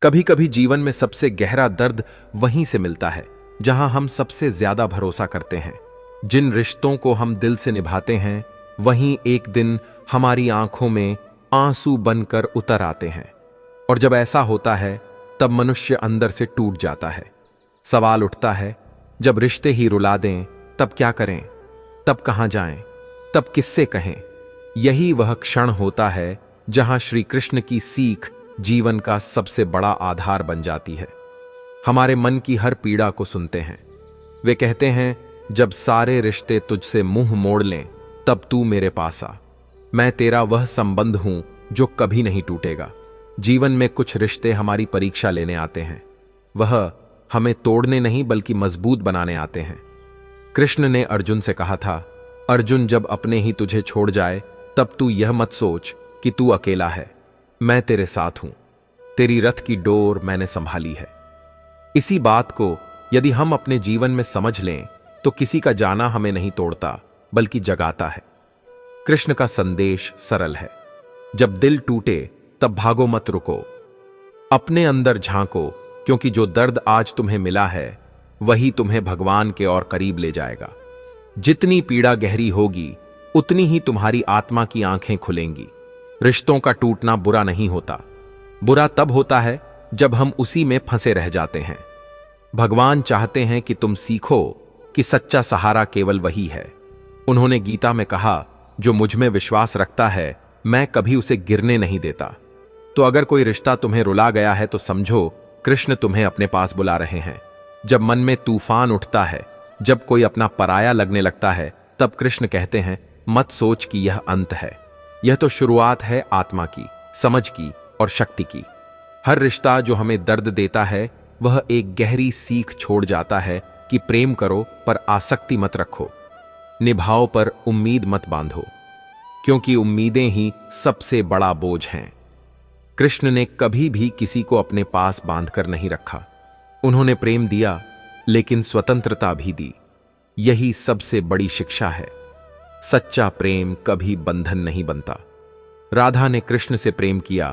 कभी कभी जीवन में सबसे गहरा दर्द वहीं से मिलता है जहां हम सबसे ज्यादा भरोसा करते हैं। जिन रिश्तों को हम दिल से निभाते हैं वहीं एक दिन हमारी आंखों में आंसू बनकर उतर आते हैं। और जब ऐसा होता है तब मनुष्य अंदर से टूट जाता है। सवाल उठता है, जब रिश्ते ही रुला दें तब क्या करें, तब कहां जाएं, तब किससे कहें। यही वह क्षण होता है जहां श्री कृष्ण की सीख जीवन का सबसे बड़ा आधार बन जाती है। हमारे मन की हर पीड़ा को सुनते हैं। वे कहते हैं, जब सारे रिश्ते तुझसे मुंह मोड़ लें तब तू मेरे पास आ। मैं तेरा वह संबंध हूं जो कभी नहीं टूटेगा। जीवन में कुछ रिश्ते हमारी परीक्षा लेने आते हैं। वह हमें तोड़ने नहीं बल्कि मजबूत बनाने आते हैं। कृष्ण ने अर्जुन से कहा था, अर्जुन जब अपने ही तुझे छोड़ जाए तब तू यह मत सोच कि तू अकेला है। मैं तेरे साथ हूं। तेरी रथ की डोर मैंने संभाली है। इसी बात को यदि हम अपने जीवन में समझ लें तो किसी का जाना हमें नहीं तोड़ता बल्कि जगाता है। कृष्ण का संदेश सरल है, जब दिल टूटे तब भागो मत रुको, अपने अंदर झांको, क्योंकि जो दर्द आज तुम्हें मिला है वही तुम्हें भगवान के और करीब ले जाएगा। जितनी पीड़ा गहरी होगी उतनी ही तुम्हारी आत्मा की आंखें खुलेंगी। रिश्तों का टूटना बुरा नहीं होता, बुरा तब होता है जब हम उसी में फंसे रह जाते हैं। भगवान चाहते हैं कि तुम सीखो कि सच्चा सहारा केवल वही है। उन्होंने गीता में कहा, जो मुझ में विश्वास रखता है मैं कभी उसे गिरने नहीं देता। तो अगर कोई रिश्ता तुम्हें रुला गया है तो समझो कृष्ण तुम्हें अपने पास बुला रहे हैं। जब मन में तूफान उठता है, जब कोई अपना पराया लगने लगता है, तब कृष्ण कहते हैं, मत सोच कि यह अंत है। यह तो शुरुआत है आत्मा की, समझ की और शक्ति की। हर रिश्ता जो हमें दर्द देता है वह एक गहरी सीख छोड़ जाता है कि प्रेम करो पर आसक्ति मत रखो, निभाओ पर उम्मीद मत बांधो, क्योंकि उम्मीदें ही सबसे बड़ा बोझ हैं। कृष्ण ने कभी भी किसी को अपने पास बांधकर नहीं रखा। उन्होंने प्रेम दिया लेकिन स्वतंत्रता भी दी। यही सबसे बड़ी शिक्षा है। सच्चा प्रेम कभी बंधन नहीं बनता। राधा ने कृष्ण से प्रेम किया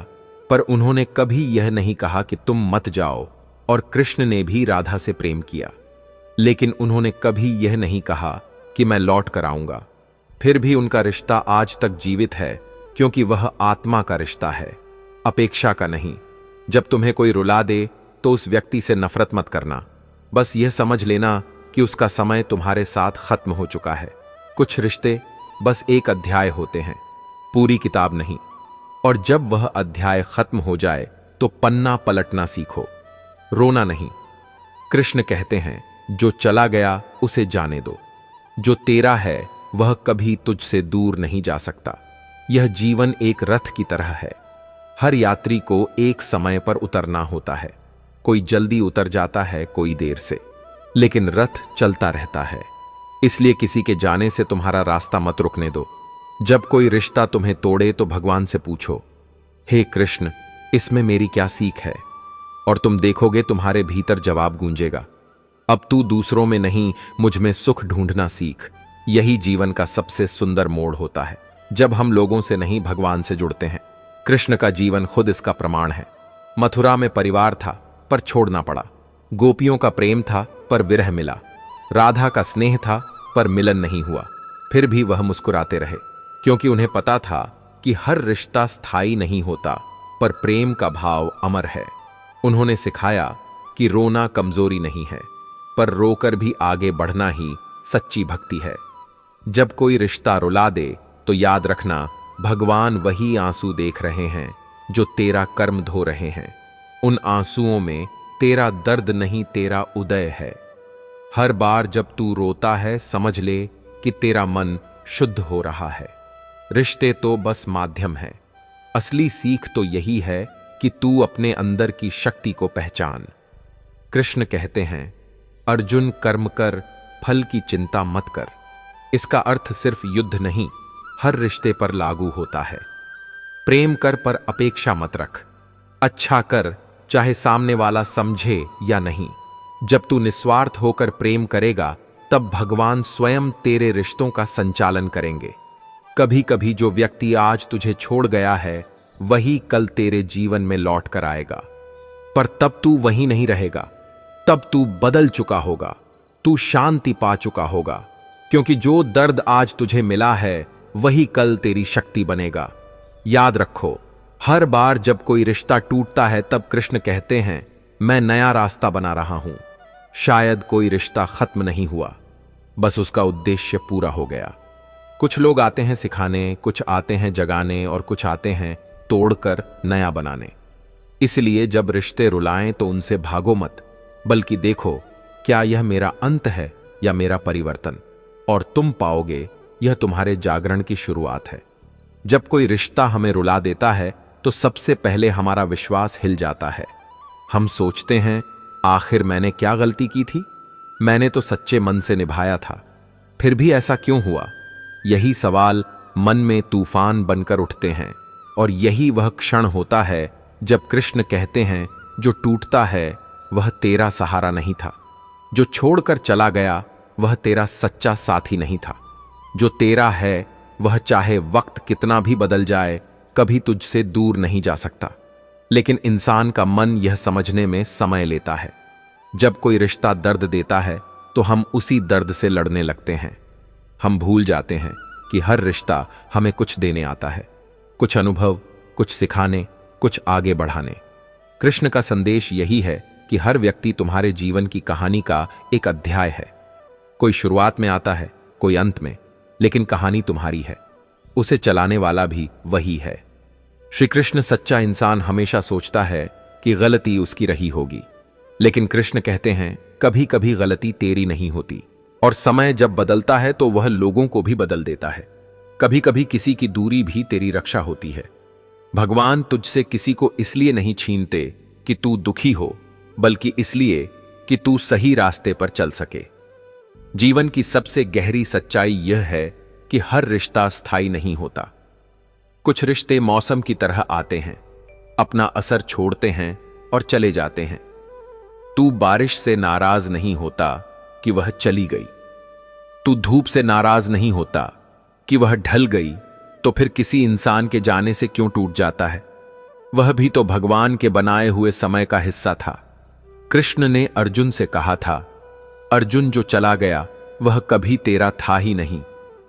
पर उन्होंने कभी यह नहीं कहा कि तुम मत जाओ, और कृष्ण ने भी राधा से प्रेम किया लेकिन उन्होंने कभी यह नहीं कहा कि मैं लौट कर आऊंगा। फिर भी उनका रिश्ता आज तक जीवित है, क्योंकि वह आत्मा का रिश्ता है, अपेक्षा का नहीं। जब तुम्हें कोई रुला दे तो उस व्यक्ति से नफरत मत करना, बस यह समझ लेना कि उसका समय तुम्हारे साथ खत्म हो चुका है। कुछ रिश्ते बस एक अध्याय होते हैं, पूरी किताब नहीं। और जब वह अध्याय खत्म हो जाए तो पन्ना पलटना सीखो, रोना नहीं। कृष्ण कहते हैं, जो चला गया उसे जाने दो, जो तेरा है वह कभी तुझसे दूर नहीं जा सकता। यह जीवन एक रथ की तरह है। हर यात्री को एक समय पर उतरना होता है। कोई जल्दी उतर जाता है, कोई देर से, लेकिन रथ चलता रहता है। इसलिए किसी के जाने से तुम्हारा रास्ता मत रुकने दो। जब कोई रिश्ता तुम्हें तोड़े तो भगवान से पूछो, हे कृष्ण, इसमें मेरी क्या सीख है? और तुम देखोगे तुम्हारे भीतर जवाब गूंजेगा, अब तू दूसरों में नहीं मुझ में सुख ढूंढना सीख। यही जीवन का सबसे सुंदर मोड़ होता है, जब हम लोगों से नहीं भगवान से जुड़ते हैं। कृष्ण का जीवन खुद इसका प्रमाण है। मथुरा में परिवार था पर छोड़ना पड़ा। गोपियों का प्रेम था पर विरह मिला। राधा का स्नेह था पर मिलन नहीं हुआ। फिर भी वह मुस्कुराते रहे, क्योंकि उन्हें पता था कि हर रिश्ता स्थायी नहीं होता, पर प्रेम का भाव अमर है। उन्होंने सिखाया कि रोना कमजोरी नहीं है, पर रोकर भी आगे बढ़ना ही सच्ची भक्ति है। जब कोई रिश्ता रुला दे तो याद रखना, भगवान वही आंसू देख रहे हैं जो तेरा कर्म धो रहे हैं। उन आंसुओं में तेरा दर्द नहीं, तेरा उदय है। हर बार जब तू रोता है समझ ले कि तेरा मन शुद्ध हो रहा है। रिश्ते तो बस माध्यम है, असली सीख तो यही है कि तू अपने अंदर की शक्ति को पहचान। कृष्ण कहते हैं, अर्जुन कर्म कर, फल की चिंता मत कर। इसका अर्थ सिर्फ युद्ध नहीं, हर रिश्ते पर लागू होता है। प्रेम कर पर अपेक्षा मत रख। अच्छा कर, चाहे सामने वाला समझे या नहीं। जब तू निस्वार्थ होकर प्रेम करेगा तब भगवान स्वयं तेरे रिश्तों का संचालन करेंगे। कभी कभी जो व्यक्ति आज तुझे छोड़ गया है वही कल तेरे जीवन में लौट कर आएगा। पर तब तू वहीं नहीं रहेगा, तब तू बदल चुका होगा, तू शांति पा चुका होगा, क्योंकि जो दर्द आज तुझे मिला है वही कल तेरी शक्ति बनेगा। याद रखो, हर बार जब कोई रिश्ता टूटता है तब कृष्ण कहते हैं, मैं नया रास्ता बना रहा हूं। शायद कोई रिश्ता खत्म नहीं हुआ, बस उसका उद्देश्य पूरा हो गया। कुछ लोग आते हैं सिखाने, कुछ आते हैं जगाने और कुछ आते हैं तोड़कर नया बनाने। इसलिए जब रिश्ते रुलाएं तो उनसे भागो मत, बल्कि देखो क्या यह मेरा अंत है या मेरा परिवर्तन, और तुम पाओगे यह तुम्हारे जागरण की शुरुआत है। जब कोई रिश्ता हमें रुला देता है तो सबसे पहले हमारा विश्वास हिल जाता है। हम सोचते हैं, आखिर मैंने क्या गलती की थी? मैंने तो सच्चे मन से निभाया था, फिर भी ऐसा क्यों हुआ? यही सवाल मन में तूफान बनकर उठते हैं, और यही वह क्षण होता है जब कृष्ण कहते हैं, जो टूटता है वह तेरा सहारा नहीं था, जो छोड़कर चला गया वह तेरा सच्चा साथी नहीं था, जो तेरा है वह चाहे वक्त कितना भी बदल जाए कभी तुझसे दूर नहीं जा सकता। लेकिन इंसान का मन यह समझने में समय लेता है। जब कोई रिश्ता दर्द देता है तो हम उसी दर्द से लड़ने लगते हैं। हम भूल जाते हैं कि हर रिश्ता हमें कुछ देने आता है, कुछ अनुभव, कुछ सिखाने, कुछ आगे बढ़ाने। कृष्ण का संदेश यही है कि हर व्यक्ति तुम्हारे जीवन की कहानी का एक अध्याय है। कोई शुरुआत में आता है, कोई अंत में, लेकिन कहानी तुम्हारी है। उसे चलाने वाला भी वही है। श्री कृष्ण सच्चा इंसान हमेशा सोचता है कि गलती उसकी रही होगी, लेकिन कृष्ण कहते हैं कभी कभी गलती तेरी नहीं होती, और समय जब बदलता है तो वह लोगों को भी बदल देता है। कभी कभी किसी की दूरी भी तेरी रक्षा होती है। भगवान तुझसे किसी को इसलिए नहीं छीनते कि तू दुखी हो, बल्कि इसलिए कि तू सही रास्ते पर चल सके। जीवन की सबसे गहरी सच्चाई यह है कि हर रिश्ता स्थायी नहीं होता। कुछ रिश्ते मौसम की तरह आते हैं, अपना असर छोड़ते हैं और चले जाते हैं। तू बारिश से नाराज नहीं होता कि वह चली गई, तू धूप से नाराज नहीं होता कि वह ढल गई, तो फिर किसी इंसान के जाने से क्यों टूट जाता है? वह भी तो भगवान के बनाए हुए समय का हिस्सा था। कृष्ण ने अर्जुन से कहा था, अर्जुन जो चला गया वह कभी तेरा था ही नहीं,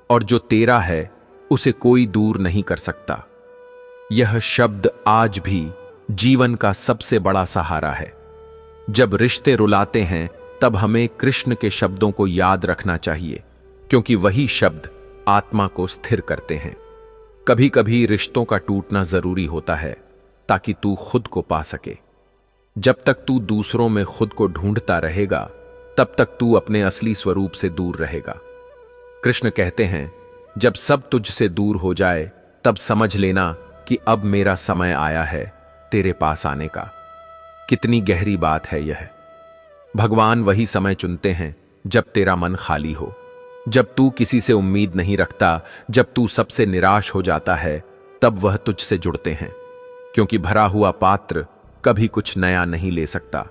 और जो तेरा है उसे कोई दूर नहीं कर सकता। यह शब्द आज भी जीवन का सबसे बड़ा सहारा है। जब रिश्ते रुलाते हैं तब हमें कृष्ण के शब्दों को याद रखना चाहिए, क्योंकि वही शब्द आत्मा को स्थिर करते हैं। कभी कभी रिश्तों का टूटना जरूरी होता है ताकि तू खुद को पा सके। जब तक तू दूसरों में खुद को ढूंढता रहेगा तब तक तू अपने असली स्वरूप से दूर रहेगा। कृष्ण कहते हैं, जब सब तुझसे दूर हो जाए तब समझ लेना कि अब मेरा समय आया है तेरे पास आने का। कितनी गहरी बात है यह। भगवान वही समय चुनते हैं जब तेरा मन खाली हो, जब तू किसी से उम्मीद नहीं रखता, जब तू सबसे निराश हो जाता है, तब वह तुझसे जुड़ते हैं। क्योंकि भरा हुआ पात्र कभी कुछ नया नहीं ले सकता,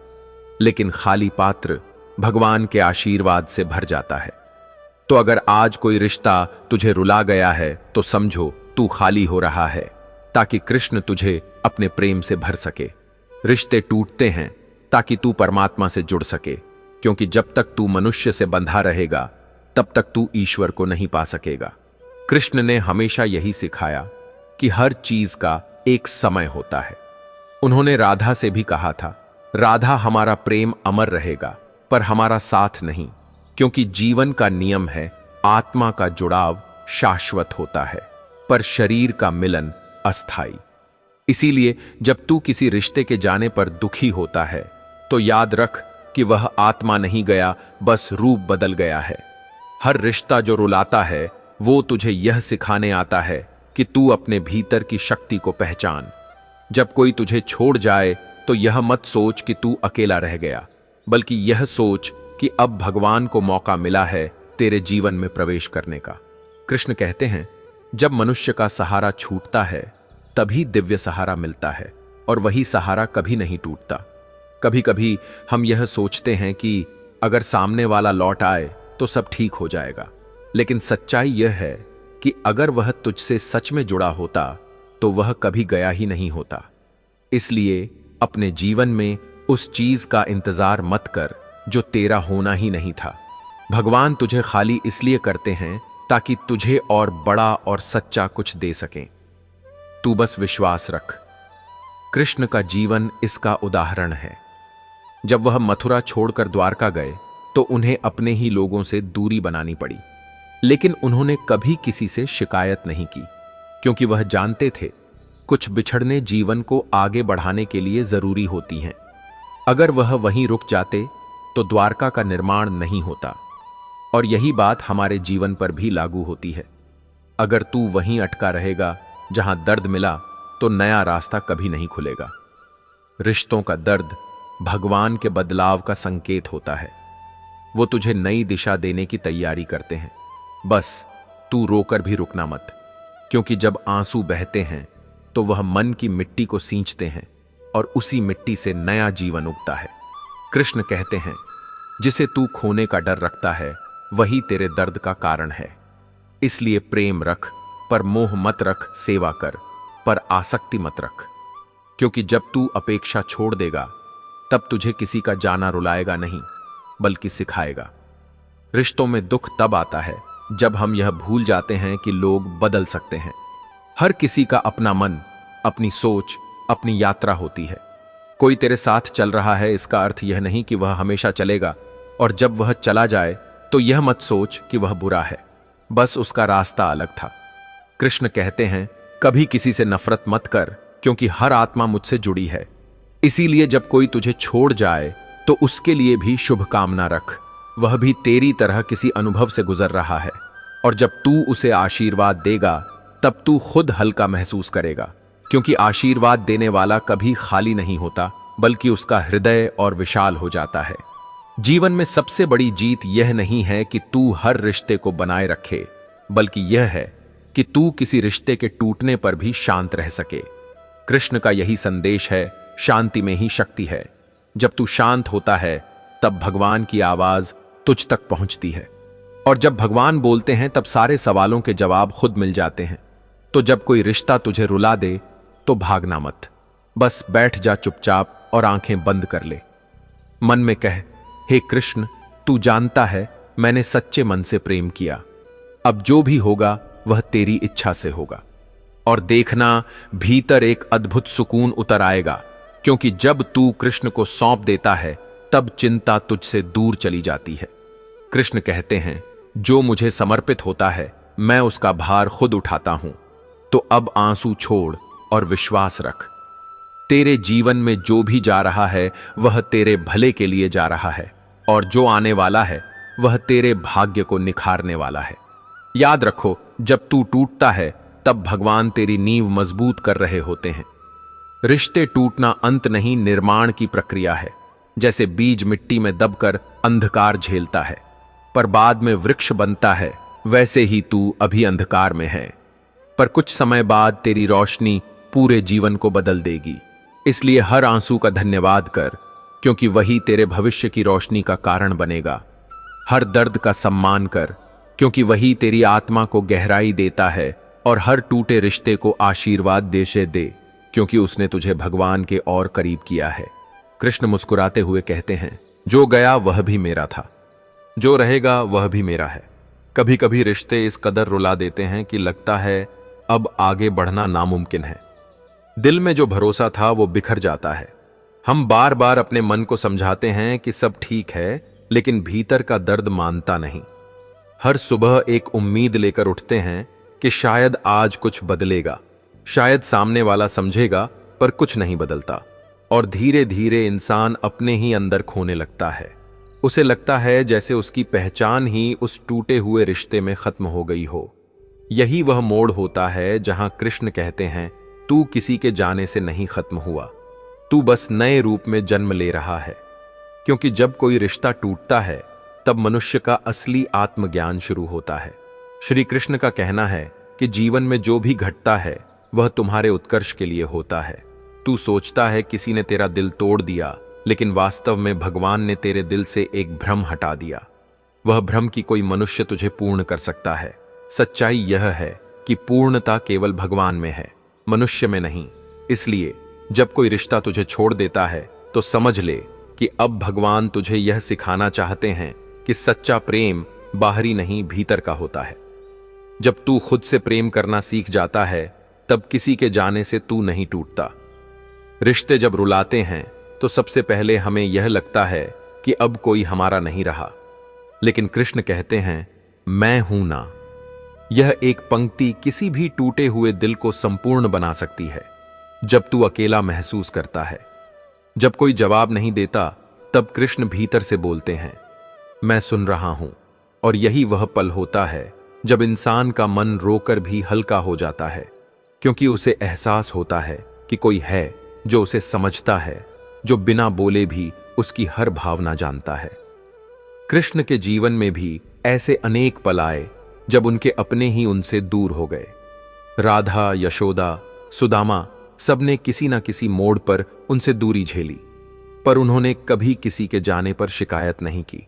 लेकिन खाली पात्र भगवान के आशीर्वाद से भर जाता है। तो अगर आज कोई रिश्ता तुझे रुला गया है तो समझो तू खाली हो रहा है, ताकि कृष्ण तुझे अपने प्रेम से भर सके। रिश्ते टूटते हैं ताकि तू परमात्मा से जुड़ सके, क्योंकि जब तक तू मनुष्य से बंधा रहेगा तब तक तू ईश्वर को नहीं पा सकेगा। कृष्ण ने हमेशा यही सिखाया कि हर चीज का एक समय होता है। उन्होंने राधा से भी कहा था, राधा हमारा प्रेम अमर रहेगा पर हमारा साथ नहीं, क्योंकि जीवन का नियम है आत्मा का जुड़ाव शाश्वत होता है पर शरीर का मिलन अस्थाई। इसीलिए जब तू किसी रिश्ते के जाने पर दुखी होता है तो याद रख कि वह आत्मा नहीं गया, बस रूप बदल गया है। हर रिश्ता जो रुलाता है वो तुझे यह सिखाने आता है कि तू अपने भीतर की शक्ति को पहचान। जब कोई तुझे छोड़ जाए तो यह मत सोच कि तू अकेला रह गया, बल्कि यह सोच कि अब भगवान को मौका मिला है तेरे जीवन में प्रवेश करने का। कृष्ण कहते हैं, जब मनुष्य का सहारा छूटता है तभी दिव्य सहारा मिलता है, और वही सहारा कभी नहीं टूटता। कभी कभी हम यह सोचते हैं कि अगर सामने वाला लौट आए तो सब ठीक हो जाएगा, लेकिन सच्चाई यह है कि अगर वह तुझसे सच में जुड़ा होता तो वह कभी गया ही नहीं होता। इसलिए अपने जीवन में उस चीज का इंतजार मत कर जो तेरा होना ही नहीं था। भगवान तुझे खाली इसलिए करते हैं ताकि तुझे और बड़ा और सच्चा कुछ दे सकें। तू बस विश्वास रख। कृष्ण का जीवन इसका उदाहरण है। जब वह मथुरा छोड़कर द्वारका गए तो उन्हें अपने ही लोगों से दूरी बनानी पड़ी, लेकिन उन्होंने कभी किसी से शिकायत नहीं की, क्योंकि वह जानते थे कुछ बिछड़ने जीवन को आगे बढ़ाने के लिए जरूरी होती हैं। अगर वह वहीं रुक जाते तो द्वारका का निर्माण नहीं होता। और यही बात हमारे जीवन पर भी लागू होती है। अगर तू वहीं अटका रहेगा जहां दर्द मिला तो नया रास्ता कभी नहीं खुलेगा। रिश्तों का दर्द भगवान के बदलाव का संकेत होता है। वो तुझे नई दिशा देने की तैयारी करते हैं। बस तू रोकर भी रुकना मत, क्योंकि जब आंसू बहते हैं तो वह मन की मिट्टी को सींचते हैं और उसी मिट्टी से नया जीवन उगता है। कृष्ण कहते हैं, जिसे तू खोने का डर रखता है वही तेरे दर्द का कारण है। इसलिए प्रेम रख, पर मोह मत रख। सेवा कर, पर आसक्ति मत रख, क्योंकि जब तू अपेक्षा छोड़ देगा तब तुझे किसी का जाना रुलाएगा नहीं, बल्कि सिखाएगा। रिश्तों में दुख तब आता है जब हम यह भूल जाते हैं कि लोग बदल सकते हैं। हर किसी का अपना मन, अपनी सोच, अपनी यात्रा होती है। कोई तेरे साथ चल रहा है इसका अर्थ यह नहीं कि वह हमेशा चलेगा, और जब वह चला जाए तो यह मत सोच कि वह बुरा है, बस उसका रास्ता अलग था। कृष्ण कहते हैं, कभी किसी से नफरत मत कर, क्योंकि हर आत्मा मुझसे जुड़ी है। इसीलिए जब कोई तुझे छोड़ जाए तो उसके लिए भी शुभकामना रख। वह भी तेरी तरह किसी अनुभव से गुजर रहा है, और जब तू उसे आशीर्वाद देगा तब तू खुद हल्का महसूस करेगा, क्योंकि आशीर्वाद देने वाला कभी खाली नहीं होता, बल्कि उसका हृदय और विशाल हो जाता है। जीवन में सबसे बड़ी जीत यह नहीं है कि तू हर रिश्ते को बनाए रखे, बल्कि यह है कि तू किसी रिश्ते के टूटने पर भी शांत रह सके। कृष्ण का यही संदेश है, शांति में ही शक्ति है। जब तू शांत होता है तब भगवान की आवाज तुझ तक पहुंचती है, और जब भगवान बोलते हैं तब सारे सवालों के जवाब खुद मिल जाते हैं। तो जब कोई रिश्ता तुझे रुला दे तो भागना मत, बस बैठ जा चुपचाप और आंखें बंद कर ले। मन में कह, हे कृष्ण, तू जानता है मैंने सच्चे मन से प्रेम किया। अब जो भी होगा वह तेरी इच्छा से होगा। और देखना, भीतर एक अद्भुत सुकून उतर आएगा, क्योंकि जब तू कृष्ण को सौंप देता है तब चिंता तुझसे दूर चली जाती है। कृष्ण कहते हैं, जो मुझे समर्पित होता है मैं उसका भार खुद उठाता हूं। तो अब आंसू छोड़ और विश्वास रख। तेरे जीवन में जो भी जा रहा है वह तेरे भले के लिए जा रहा है, और जो आने वाला है वह तेरे भाग्य को निखारने वाला है। याद रखो, जब तू टूटता है तब भगवान तेरी नींव मजबूत कर रहे होते हैं। रिश्ते टूटना अंत नहीं, निर्माण की प्रक्रिया है। जैसे बीज मिट्टी में दबकर अंधकार झेलता है पर बाद में वृक्ष बनता है, वैसे ही तू अभी अंधकार में है, पर कुछ समय बाद तेरी रोशनी पूरे जीवन को बदल देगी। इसलिए हर आंसू का धन्यवाद कर, क्योंकि वही तेरे भविष्य की रोशनी का कारण बनेगा। हर दर्द का सम्मान कर, क्योंकि वही तेरी आत्मा को गहराई देता है, और हर टूटे रिश्ते को आशीर्वाद देशे दे, क्योंकि उसने तुझे भगवान के और करीब किया है। कृष्ण मुस्कुराते हुए कहते हैं, जो गया वह भी मेरा था, जो रहेगा वह भी मेरा है। कभी कभी रिश्ते इस कदर रुला देते हैं कि लगता है अब आगे बढ़ना नामुमकिन है। दिल में जो भरोसा था वो बिखर जाता है। हम बार बार अपने मन को समझाते हैं कि सब ठीक है, लेकिन भीतर का दर्द मानता नहीं। हर सुबह एक उम्मीद लेकर उठते हैं कि शायद आज कुछ बदलेगा, शायद सामने वाला समझेगा, पर कुछ नहीं बदलता। और धीरे धीरे इंसान अपने ही अंदर खोने लगता है। उसे लगता है जैसे उसकी पहचान ही उस टूटे हुए रिश्ते में खत्म हो गई हो। यही वह मोड़ होता है जहां कृष्ण कहते हैं, तू किसी के जाने से नहीं खत्म हुआ, तू बस नए रूप में जन्म ले रहा है। क्योंकि जब कोई रिश्ता टूटता है तब मनुष्य का असली आत्मज्ञान शुरू होता है। श्री कृष्ण का कहना है कि जीवन में जो भी घटता है वह तुम्हारे उत्कर्ष के लिए होता है। तू सोचता है किसी ने तेरा दिल तोड़ दिया, लेकिन वास्तव में भगवान ने तेरे दिल से एक भ्रम हटा दिया। वह भ्रम कि कोई मनुष्य तुझे पूर्ण कर सकता है। सच्चाई यह है कि पूर्णता केवल भगवान में है, मनुष्य में नहीं। इसलिए जब कोई रिश्ता तुझे छोड़ देता है तो समझ ले कि अब भगवान तुझे यह सिखाना चाहते हैं कि सच्चा प्रेम बाहरी नहीं भीतर का होता है। जब तू खुद से प्रेम करना सीख जाता है तब किसी के जाने से तू नहीं टूटता। रिश्ते जब रुलाते हैं तो सबसे पहले हमें यह लगता है कि अब कोई हमारा नहीं रहा, लेकिन कृष्ण कहते हैं मैं हूं ना। यह एक पंक्ति किसी भी टूटे हुए दिल को संपूर्ण बना सकती है। जब तू अकेला महसूस करता है, जब कोई जवाब नहीं देता, तब कृष्ण भीतर से बोलते हैं मैं सुन रहा हूं। और यही वह पल होता है जब इंसान का मन रोकर भी हल्का हो जाता है, क्योंकि उसे एहसास होता है कि कोई है जो उसे समझता है, जो बिना बोले भी उसकी हर भावना जानता है। कृष्ण के जीवन में भी ऐसे अनेक पल आए जब उनके अपने ही उनसे दूर हो गए। राधा, यशोदा, सुदामा सबने किसी न किसी मोड़ पर उनसे दूरी झेली, पर उन्होंने कभी किसी के जाने पर शिकायत नहीं की,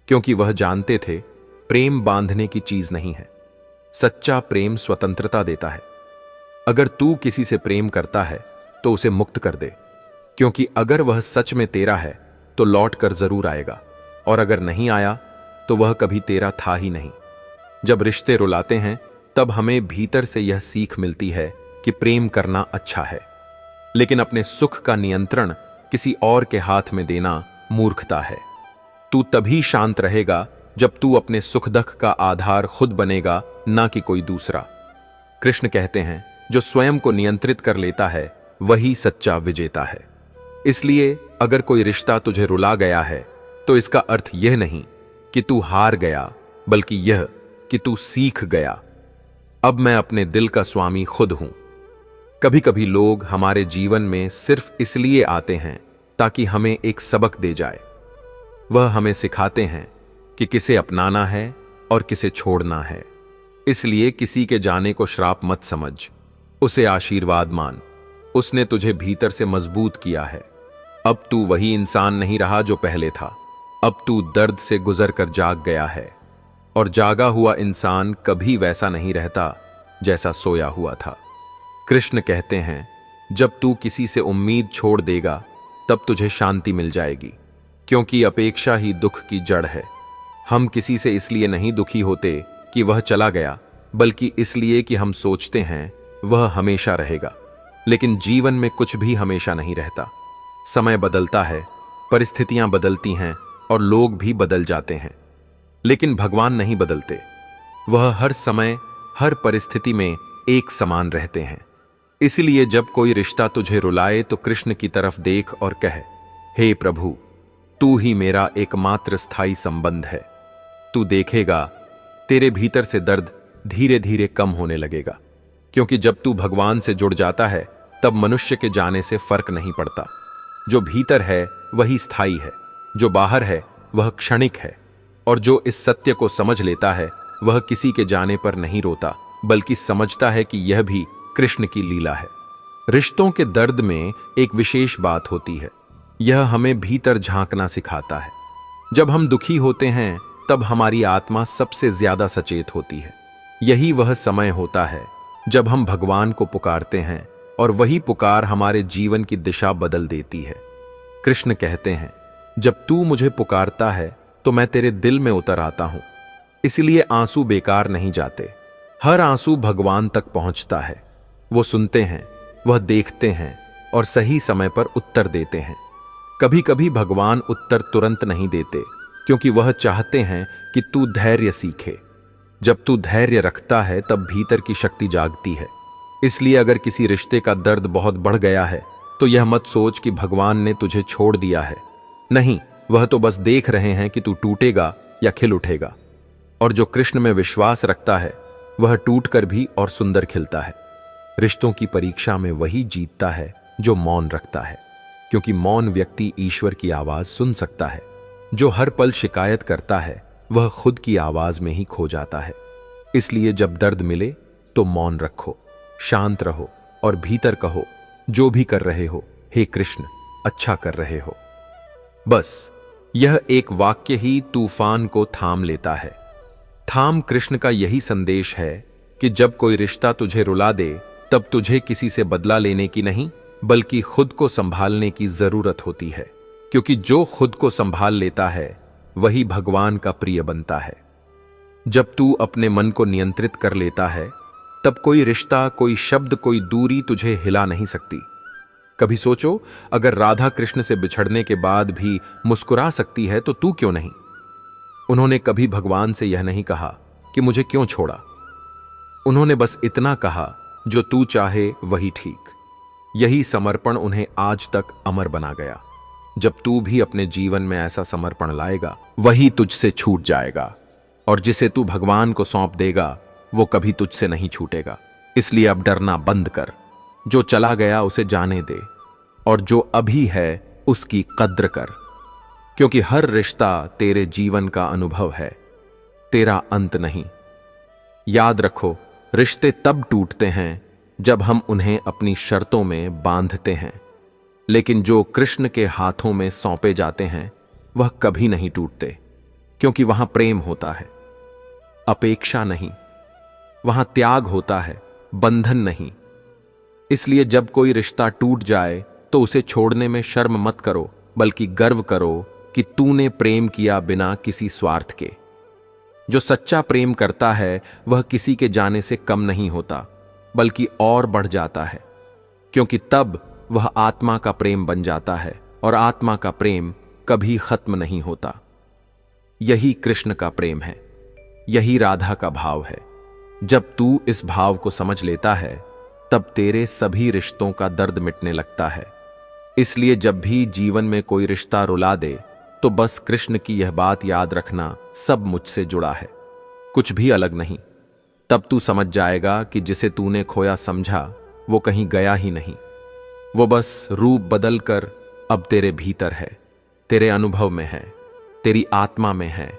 क्योंकि वह जानते थे प्रेम बांधने की चीज नहीं है। सच्चा प्रेम स्वतंत्रता देता है। अगर तू किसी से प्रेम करता है तो उसे मुक्त कर दे, क्योंकि अगर वह सच में तेरा है तो लौट कर जरूर आएगा, और अगर नहीं आया तो वह कभी तेरा था ही नहीं। जब रिश्ते रुलाते हैं तब हमें भीतर से यह सीख मिलती है कि प्रेम करना अच्छा है, लेकिन अपने सुख का नियंत्रण किसी और के हाथ में देना मूर्खता है। तू तभी शांत रहेगा जब तू अपने सुख दुख का आधार खुद बनेगा, ना कि कोई दूसरा। कृष्ण कहते हैं जो स्वयं को नियंत्रित कर लेता है वही सच्चा विजेता है। इसलिए अगर कोई रिश्ता तुझे रुला गया है तो इसका अर्थ यह नहीं कि तू हार गया, बल्कि यह कि तू सीख गया। अब मैं अपने दिल का स्वामी खुद हूं। कभी कभी लोग हमारे जीवन में सिर्फ इसलिए आते हैं ताकि हमें एक सबक दे जाए। वह हमें सिखाते हैं कि किसे अपनाना है और किसे छोड़ना है। इसलिए किसी के जाने को श्राप मत समझ, उसे आशीर्वाद मान। उसने तुझे भीतर से मजबूत किया है। अब तू वही इंसान नहीं रहा जो पहले था। अब तू दर्द से गुजर कर जाग गया है, और जागा हुआ इंसान कभी वैसा नहीं रहता जैसा सोया हुआ था। कृष्ण कहते हैं जब तू किसी से उम्मीद छोड़ देगा तब तुझे शांति मिल जाएगी, क्योंकि अपेक्षा ही दुख की जड़ है। हम किसी से इसलिए नहीं दुखी होते कि वह चला गया, बल्कि इसलिए कि हम सोचते हैं वह हमेशा रहेगा। लेकिन जीवन में कुछ भी हमेशा नहीं रहता। समय बदलता है, परिस्थितियां बदलती हैं और लोग भी बदल जाते हैं, लेकिन भगवान नहीं बदलते। वह हर समय हर परिस्थिति में एक समान रहते हैं। इसलिए जब कोई रिश्ता तुझे रुलाए तो कृष्ण की तरफ देख और कह, हे प्रभु, तू ही मेरा एकमात्र स्थायी संबंध है। तू देखेगा तेरे भीतर से दर्द धीरे धीरे कम होने लगेगा, क्योंकि जब तू भगवान से जुड़ जाता है तब मनुष्य के जाने से फर्क नहीं पड़ता। जो भीतर है वही स्थायी है, जो बाहर है वह क्षणिक है। और जो इस सत्य को समझ लेता है वह किसी के जाने पर नहीं रोता, बल्कि समझता है कि यह भी कृष्ण की लीला है। रिश्तों के दर्द में एक विशेष बात होती है, यह हमें भीतर झांकना सिखाता है। जब हम दुखी होते हैं तब हमारी आत्मा सबसे ज्यादा सचेत होती है। यही वह समय होता है जब हम भगवान को पुकारते हैं, और वही पुकार हमारे जीवन की दिशा बदल देती है। कृष्ण कहते हैं जब तू मुझे पुकारता है तो मैं तेरे दिल में उतर आता हूं। इसलिए आंसू बेकार नहीं जाते। हर आंसू भगवान तक पहुंचता है। वो सुनते हैं, वह देखते हैं और सही समय पर उत्तर देते हैं। कभी कभी भगवान उत्तर तुरंत नहीं देते, क्योंकि वह चाहते हैं कि तू धैर्य सीखे। जब तू धैर्य रखता है तब भीतर की शक्ति जागती है। इसलिए अगर किसी रिश्ते का दर्द बहुत बढ़ गया है तो यह मत सोच कि भगवान ने तुझे छोड़ दिया है। नहीं, वह तो बस देख रहे हैं कि तू टूटेगा या खिल उठेगा। और जो कृष्ण में विश्वास रखता है वह टूटकर भी और सुंदर खिलता है। रिश्तों की परीक्षा में वही जीतता है जो मौन रखता है, क्योंकि मौन व्यक्ति ईश्वर की आवाज सुन सकता है। जो हर पल शिकायत करता है वह खुद की आवाज में ही खो जाता है। इसलिए जब दर्द मिले तो मौन रखो, शांत रहो और भीतर कहो, जो भी कर रहे हो, हे कृष्ण, अच्छा कर रहे हो। बस यह एक वाक्य ही तूफान को थाम लेता है। थाम कृष्ण का यही संदेश है कि जब कोई रिश्ता तुझे रुला दे तब तुझे किसी से बदला लेने की नहीं, बल्कि खुद को संभालने की जरूरत होती है, क्योंकि जो खुद को संभाल लेता है वही भगवान का प्रिय बनता है। जब तू अपने मन को नियंत्रित कर लेता है तब कोई रिश्ता, कोई शब्द, कोई दूरी तुझे हिला नहीं सकती। कभी सोचो, अगर राधा कृष्ण से बिछड़ने के बाद भी मुस्कुरा सकती है तो तू क्यों नहीं? उन्होंने कभी भगवान से यह नहीं कहा कि मुझे क्यों छोड़ा। उन्होंने बस इतना कहा, जो तू चाहे वही ठीक। यही समर्पण उन्हें आज तक अमर बना गया। जब तू भी अपने जीवन में ऐसा समर्पण लाएगा, वही तुझसे छूट जाएगा, और जिसे तू भगवान को सौंप देगा वो कभी तुझसे नहीं छूटेगा। इसलिए अब डरना बंद कर। जो चला गया उसे जाने दे, और जो अभी है उसकी कद्र कर, क्योंकि हर रिश्ता तेरे जीवन का अनुभव है, तेरा अंत नहीं। याद रखो, रिश्ते तब टूटते हैं जब हम उन्हें अपनी शर्तों में बांधते हैं, लेकिन जो कृष्ण के हाथों में सौंपे जाते हैं वह कभी नहीं टूटते, क्योंकि वहां प्रेम होता है, अपेक्षा नहीं। वहां त्याग होता है, बंधन नहीं। इसलिए जब कोई रिश्ता टूट जाए तो उसे छोड़ने में शर्म मत करो, बल्कि गर्व करो कि तूने प्रेम किया बिना किसी स्वार्थ के। जो सच्चा प्रेम करता है वह किसी के जाने से कम नहीं होता, बल्कि और बढ़ जाता है, क्योंकि तब वह आत्मा का प्रेम बन जाता है, और आत्मा का प्रेम कभी खत्म नहीं होता। यही कृष्ण का प्रेम है, यही राधा का भाव है। जब तू इस भाव को समझ लेता है तब तेरे सभी रिश्तों का दर्द मिटने लगता है। इसलिए जब भी जीवन में कोई रिश्ता रुला दे तो बस कृष्ण की यह बात याद रखना, सब मुझसे जुड़ा है, कुछ भी अलग नहीं। तब तू समझ जाएगा कि जिसे तूने खोया समझा वो कहीं गया ही नहीं, वो बस रूप बदल कर अब तेरे भीतर है, तेरे अनुभव में है, तेरी आत्मा में है।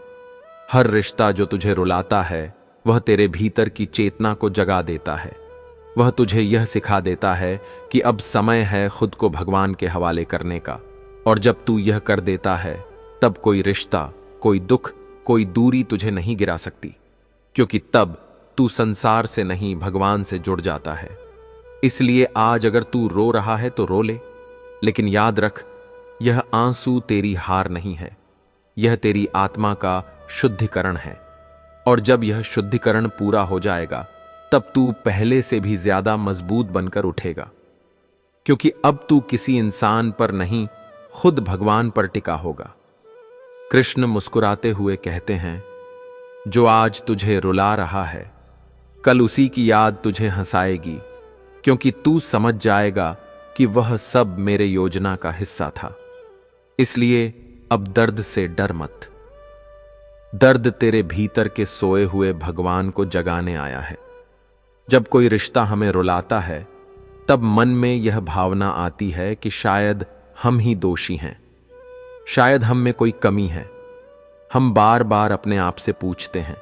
हर रिश्ता जो तुझे रुलाता है वह तेरे भीतर की चेतना को जगा देता है। वह तुझे यह सिखा देता है कि अब समय है खुद को भगवान के हवाले करने का, और जब तू यह कर देता है तब कोई रिश्ता, कोई दुख, कोई दूरी तुझे नहीं गिरा सकती, क्योंकि तब तू संसार से नहीं भगवान से जुड़ जाता है। इसलिए आज अगर तू रो रहा है तो रो ले, लेकिन याद रख, यह आंसू तेरी हार नहीं है, यह तेरी आत्मा का शुद्धिकरण है। और जब यह शुद्धिकरण पूरा हो जाएगा तब तू पहले से भी ज्यादा मजबूत बनकर उठेगा, क्योंकि अब तू किसी इंसान पर नहीं, खुद भगवान पर टिका होगा। कृष्ण मुस्कुराते हुए कहते हैं, जो आज तुझे रुला रहा है कल उसी की याद तुझे हंसाएगी, क्योंकि तू समझ जाएगा कि वह सब मेरे योजना का हिस्सा था। इसलिए अब दर्द से डर मत। दर्द तेरे भीतर के सोए हुए भगवान को जगाने आया है। जब कोई रिश्ता हमें रुलाता है तब मन में यह भावना आती है कि शायद हम ही दोषी हैं, शायद हम में कोई कमी है। हम बार बार अपने आप से पूछते हैं,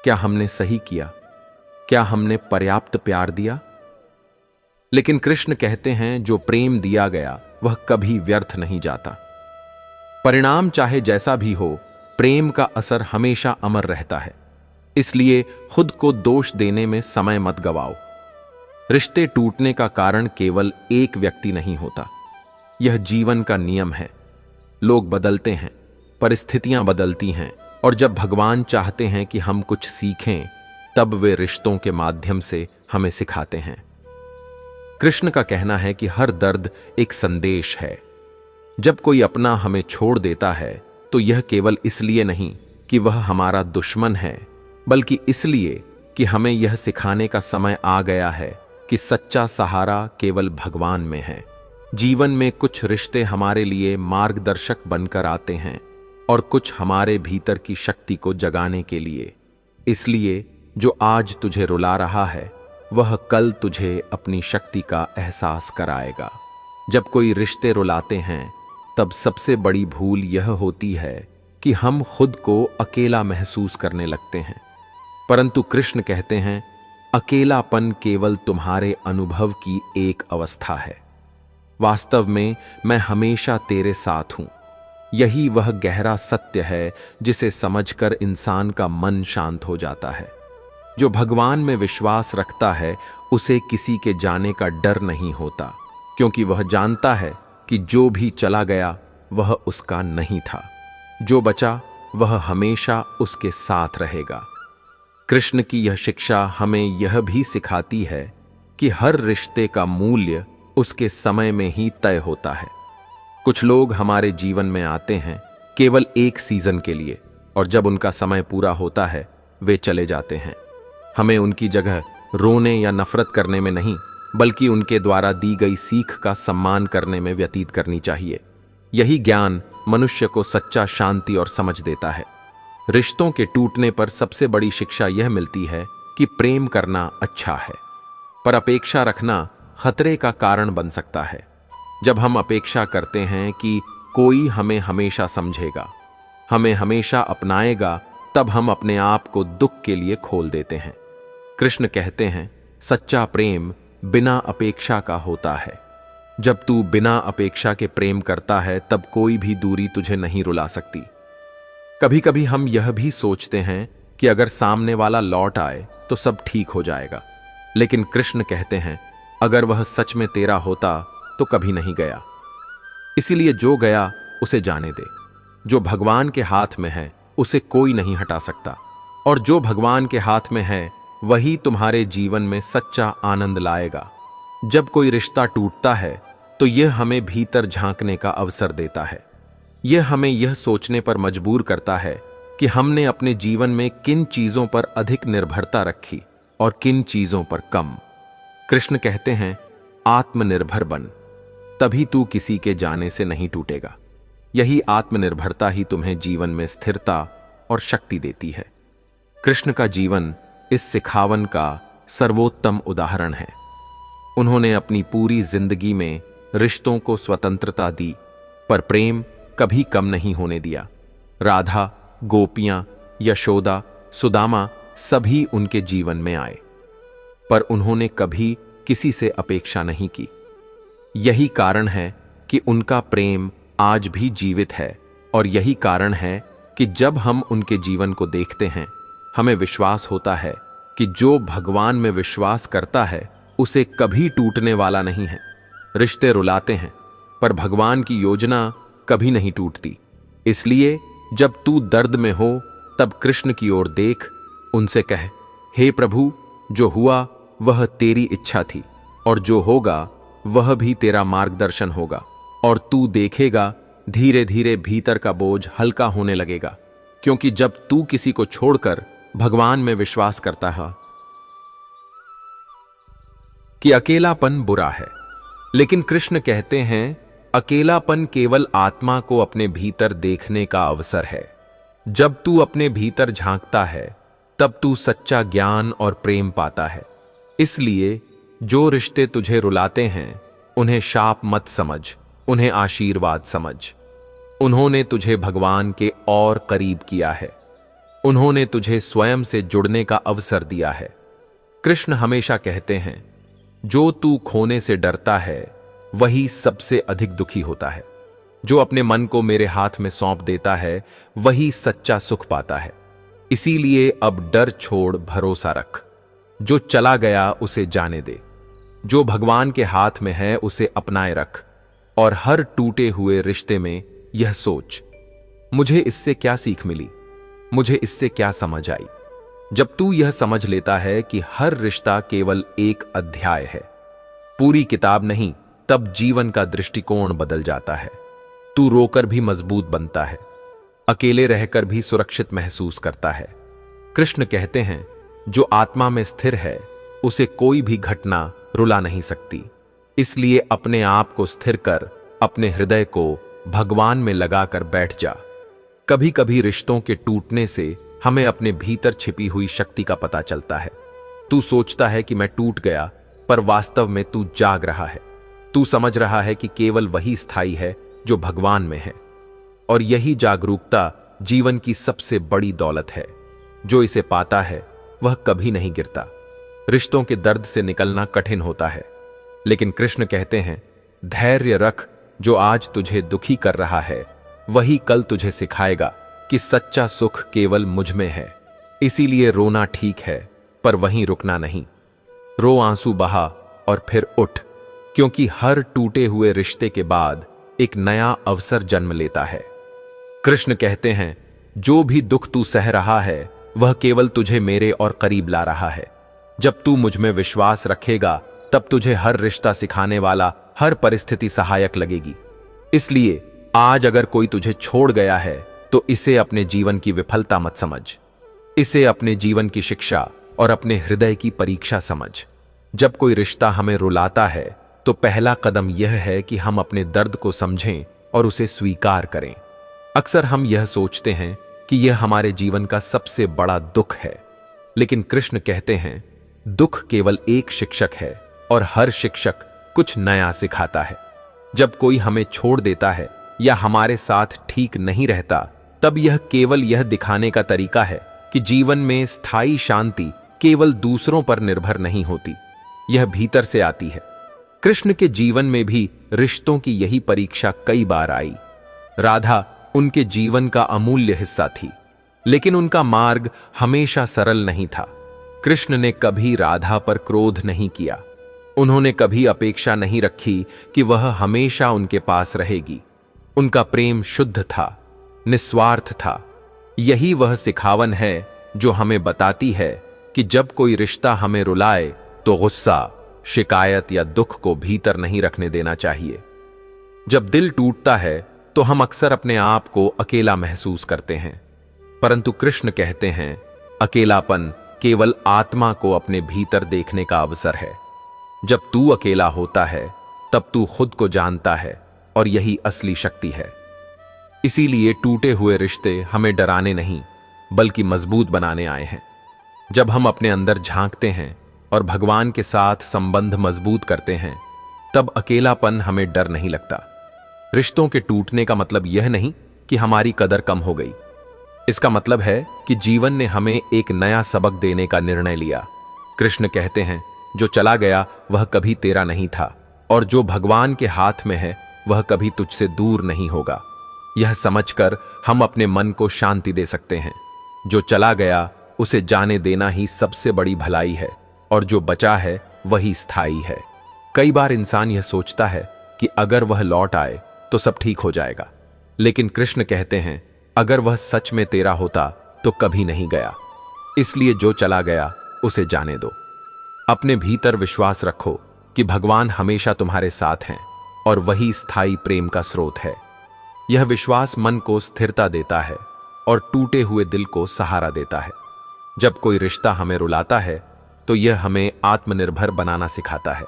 क्या हमने सही किया? क्या हमने पर्याप्त प्यार दिया? लेकिन कृष्ण कहते हैं, जो प्रेम दिया गया वह कभी व्यर्थ नहीं जाता। परिणाम चाहे जैसा भी हो, प्रेम का असर हमेशा अमर रहता है। इसलिए खुद को दोष देने में समय मत गवाओ। रिश्ते टूटने का कारण केवल एक व्यक्ति नहीं होता, यह जीवन का नियम है। लोग बदलते हैं, परिस्थितियां बदलती हैं, और जब भगवान चाहते हैं कि हम कुछ सीखें तब वे रिश्तों के माध्यम से हमें सिखाते हैं। कृष्ण का कहना है कि हर दर्द एक संदेश है। जब कोई अपना हमें छोड़ देता है तो यह केवल इसलिए नहीं कि वह हमारा दुश्मन है, बल्कि इसलिए कि हमें यह सिखाने का समय आ गया है कि सच्चा सहारा केवल भगवान में है। जीवन में कुछ रिश्ते हमारे लिए मार्गदर्शक बनकर आते हैं और कुछ हमारे भीतर की शक्ति को जगाने के लिए। इसलिए जो आज तुझे रुला रहा है वह कल तुझे अपनी शक्ति का एहसास कराएगा। जब कोई रिश्ते रुलाते हैं तब सबसे बड़ी भूल यह होती है कि हम खुद को अकेला महसूस करने लगते हैं, परंतु कृष्ण कहते हैं, अकेलापन केवल तुम्हारे अनुभव की एक अवस्था है। वास्तव में मैं हमेशा तेरे साथ हूं। यही वह गहरा सत्य है जिसे समझकर इंसान का मन शांत हो जाता है। जो भगवान में विश्वास रखता है उसे किसी के जाने का डर नहीं होता, क्योंकि वह जानता है कि जो भी चला गया वह उसका नहीं था, जो बचा वह हमेशा उसके साथ रहेगा। कृष्ण की यह शिक्षा हमें यह भी सिखाती है कि हर रिश्ते का मूल्य उसके समय में ही तय होता है। कुछ लोग हमारे जीवन में आते हैं केवल एक सीजन के लिए, और जब उनका समय पूरा होता है वे चले जाते हैं। हमें उनकी जगह रोने या नफरत करने में नहीं, बल्कि उनके द्वारा दी गई सीख का सम्मान करने में व्यतीत करनी चाहिए। यही ज्ञान मनुष्य को सच्चा शांति और समझ देता है। रिश्तों के टूटने पर सबसे बड़ी शिक्षा यह मिलती है कि प्रेम करना अच्छा है, पर अपेक्षा रखना खतरे का कारण बन सकता है। जब हम अपेक्षा करते हैं कि कोई हमें हमेशा समझेगा, हमें हमेशा अपनाएगा, तब हम अपने आप को दुख के लिए खोल देते हैं। कृष्ण कहते हैं, सच्चा प्रेम बिना अपेक्षा का होता है। जब तू बिना अपेक्षा के प्रेम करता है तब कोई भी दूरी तुझे नहीं रुला सकती। कभी कभी हम यह भी सोचते हैं कि अगर सामने वाला लौट आए तो सब ठीक हो जाएगा, लेकिन कृष्ण कहते हैं अगर वह सच में तेरा होता तो कभी नहीं गया। इसीलिए जो गया उसे जाने दे। जो भगवान के हाथ में है उसे कोई नहीं हटा सकता, और जो भगवान के हाथ में है वही तुम्हारे जीवन में सच्चा आनंद लाएगा। जब कोई रिश्ता टूटता है तो यह हमें भीतर झांकने का अवसर देता है। यह हमें यह सोचने पर मजबूर करता है कि हमने अपने जीवन में किन चीजों पर अधिक निर्भरता रखी और किन चीजों पर कम। कृष्ण कहते हैं, आत्मनिर्भर बन, तभी तू किसी के जाने से नहीं टूटेगा। यही आत्मनिर्भरता ही तुम्हें जीवन में स्थिरता और शक्ति देती है। कृष्ण का जीवन इस सिखावन का सर्वोत्तम उदाहरण है। उन्होंने अपनी पूरी जिंदगी में रिश्तों को स्वतंत्रता दी, पर प्रेम कभी कम नहीं होने दिया। राधा, गोपियां, यशोदा, सुदामा सभी उनके जीवन में आए, पर उन्होंने कभी किसी से अपेक्षा नहीं की। यही कारण है कि उनका प्रेम आज भी जीवित है, और यही कारण है कि जब हम उनके जीवन को देखते हैं हमें विश्वास होता है कि जो भगवान में विश्वास करता है उसे कभी टूटने वाला नहीं है। रिश्ते रुलाते हैं, पर भगवान की योजना कभी नहीं टूटती। इसलिए जब तू दर्द में हो तब कृष्ण की ओर देख, उनसे कह, हे प्रभु, जो हुआ वह तेरी इच्छा थी, और जो होगा वह भी तेरा मार्गदर्शन होगा, और तू देखेगा धीरे धीरे भीतर का बोझ हल्का होने लगेगा। क्योंकि जब तू किसी को छोड़कर भगवान में विश्वास करता है कि अकेलापन बुरा है, लेकिन कृष्ण कहते हैं अकेलापन केवल आत्मा को अपने भीतर देखने का अवसर है। जब तू अपने भीतर झांकता है तब तू सच्चा ज्ञान और प्रेम पाता है। इसलिए जो रिश्ते तुझे रुलाते हैं उन्हें शाप मत समझ, उन्हें आशीर्वाद समझ। उन्होंने तुझे भगवान के और करीब किया है। उन्होंने तुझे स्वयं से जुड़ने का अवसर दिया है। कृष्ण हमेशा कहते हैं, जो तू खोने से डरता है वही सबसे अधिक दुखी होता है। जो अपने मन को मेरे हाथ में सौंप देता है वही सच्चा सुख पाता है। इसीलिए अब डर छोड़ भरोसा रख। जो चला गया उसे जाने दे। जो भगवान के हाथ में है उसे अपनाए रख, और हर टूटे हुए रिश्ते में यह सोच, मुझे इससे क्या सीख मिली, मुझे इससे क्या समझ आई। जब तू यह समझ लेता है कि हर रिश्ता केवल एक अध्याय है, पूरी किताब नहीं, तब जीवन का दृष्टिकोण बदल जाता है। तू रोकर भी मजबूत बनता है, अकेले रहकर भी सुरक्षित महसूस करता है। कृष्ण कहते हैं, जो आत्मा में स्थिर है उसे कोई भी घटना रुला नहीं सकती। इसलिए अपने आप को स्थिर कर अपने हृदय को भगवान में लगाकर बैठ जा। कभी कभी रिश्तों के टूटने से हमें अपने भीतर छिपी हुई शक्ति का पता चलता है। तू सोचता है कि मैं टूट गया, पर वास्तव में तू जाग रहा है। तू समझ रहा है कि केवल वही स्थायी है जो भगवान में है, और यही जागरूकता जीवन की सबसे बड़ी दौलत है। जो इसे पाता है वह कभी नहीं गिरता। रिश्तों के दर्द से निकलना कठिन होता है, लेकिन कृष्ण कहते हैं, धैर्य रख। जो आज तुझे दुखी कर रहा है वही कल तुझे सिखाएगा कि सच्चा सुख केवल मुझ में है। इसीलिए रोना ठीक है, पर वहीं रुकना नहीं। रो, आंसू बहा और फिर उठ। क्योंकि हर टूटे हुए रिश्ते के बाद एक नया अवसर जन्म लेता है। कृष्ण कहते हैं, जो भी दुख तू सह रहा है वह केवल तुझे मेरे और करीब ला रहा है। जब तू मुझ में विश्वास रखेगा तब तुझे हर रिश्ता सिखाने वाला, हर परिस्थिति सहायक लगेगी। इसलिए आज अगर कोई तुझे छोड़ गया है तो इसे अपने जीवन की विफलता मत समझ, इसे अपने जीवन की शिक्षा और अपने हृदय की परीक्षा समझ। जब कोई रिश्ता हमें रुलाता है तो पहला कदम यह है कि हम अपने दर्द को समझें और उसे स्वीकार करें। अक्सर हम यह सोचते हैं कि यह हमारे जीवन का सबसे बड़ा दुख है, लेकिन कृष्ण कहते हैं, दुख केवल एक शिक्षक है और हर शिक्षक कुछ नया सिखाता है। जब कोई हमें छोड़ देता है या हमारे साथ ठीक नहीं रहता, तब यह केवल यह दिखाने का तरीका है कि जीवन में स्थायी शांति केवल दूसरों पर निर्भर नहीं होती, यह भीतर से आती है। कृष्ण के जीवन में भी रिश्तों की यही परीक्षा कई बार आई। राधा उनके जीवन का अमूल्य हिस्सा थी, लेकिन उनका मार्ग हमेशा सरल नहीं था। कृष्ण ने कभी राधा पर क्रोध नहीं किया, उन्होंने कभी अपेक्षा नहीं रखी कि वह हमेशा उनके पास रहेगी। उनका प्रेम शुद्ध था, निस्वार्थ था। यही वह सिखावन है जो हमें बताती है कि जब कोई रिश्ता हमें रुलाए तो गुस्सा, शिकायत या दुख को भीतर नहीं रखने देना चाहिए। जब दिल टूटता है तो हम अक्सर अपने आप को अकेला महसूस करते हैं, परंतु कृष्ण कहते हैं, अकेलापन केवल आत्मा को अपने भीतर देखने का अवसर है। जब तू अकेला होता है तब तू खुद को जानता है और यही असली शक्ति है। इसीलिए टूटे हुए रिश्ते हमें डराने नहीं बल्कि मजबूत बनाने आए हैं। जब हम अपने अंदर झांकते हैं और भगवान के साथ संबंध मजबूत करते हैं, तब अकेलापन हमें डर नहीं लगता। रिश्तों के टूटने का मतलब यह नहीं कि हमारी कदर कम हो गई, इसका मतलब है कि जीवन ने हमें एक नया सबक देने का निर्णय लिया। कृष्ण कहते हैं, जो चला गया वह कभी तेरा नहीं था और जो भगवान के हाथ में है वह कभी तुझसे दूर नहीं होगा। यह समझकर हम अपने मन को शांति दे सकते हैं। जो चला गया उसे जाने देना ही सबसे बड़ी भलाई है और जो बचा है वही स्थायी है। कई बार इंसान यह सोचता है कि अगर वह लौट आए तो सब ठीक हो जाएगा, लेकिन कृष्ण कहते हैं, अगर वह सच में तेरा होता तो कभी नहीं गया। इसलिए जो चला गया उसे जाने दो। अपने भीतर विश्वास रखो कि भगवान हमेशा तुम्हारे साथ हैं और वही स्थायी प्रेम का स्रोत है। यह विश्वास मन को स्थिरता देता है और टूटे हुए दिल को सहारा देता है। जब कोई रिश्ता हमें रुलाता है तो यह हमें आत्मनिर्भर बनाना सिखाता है।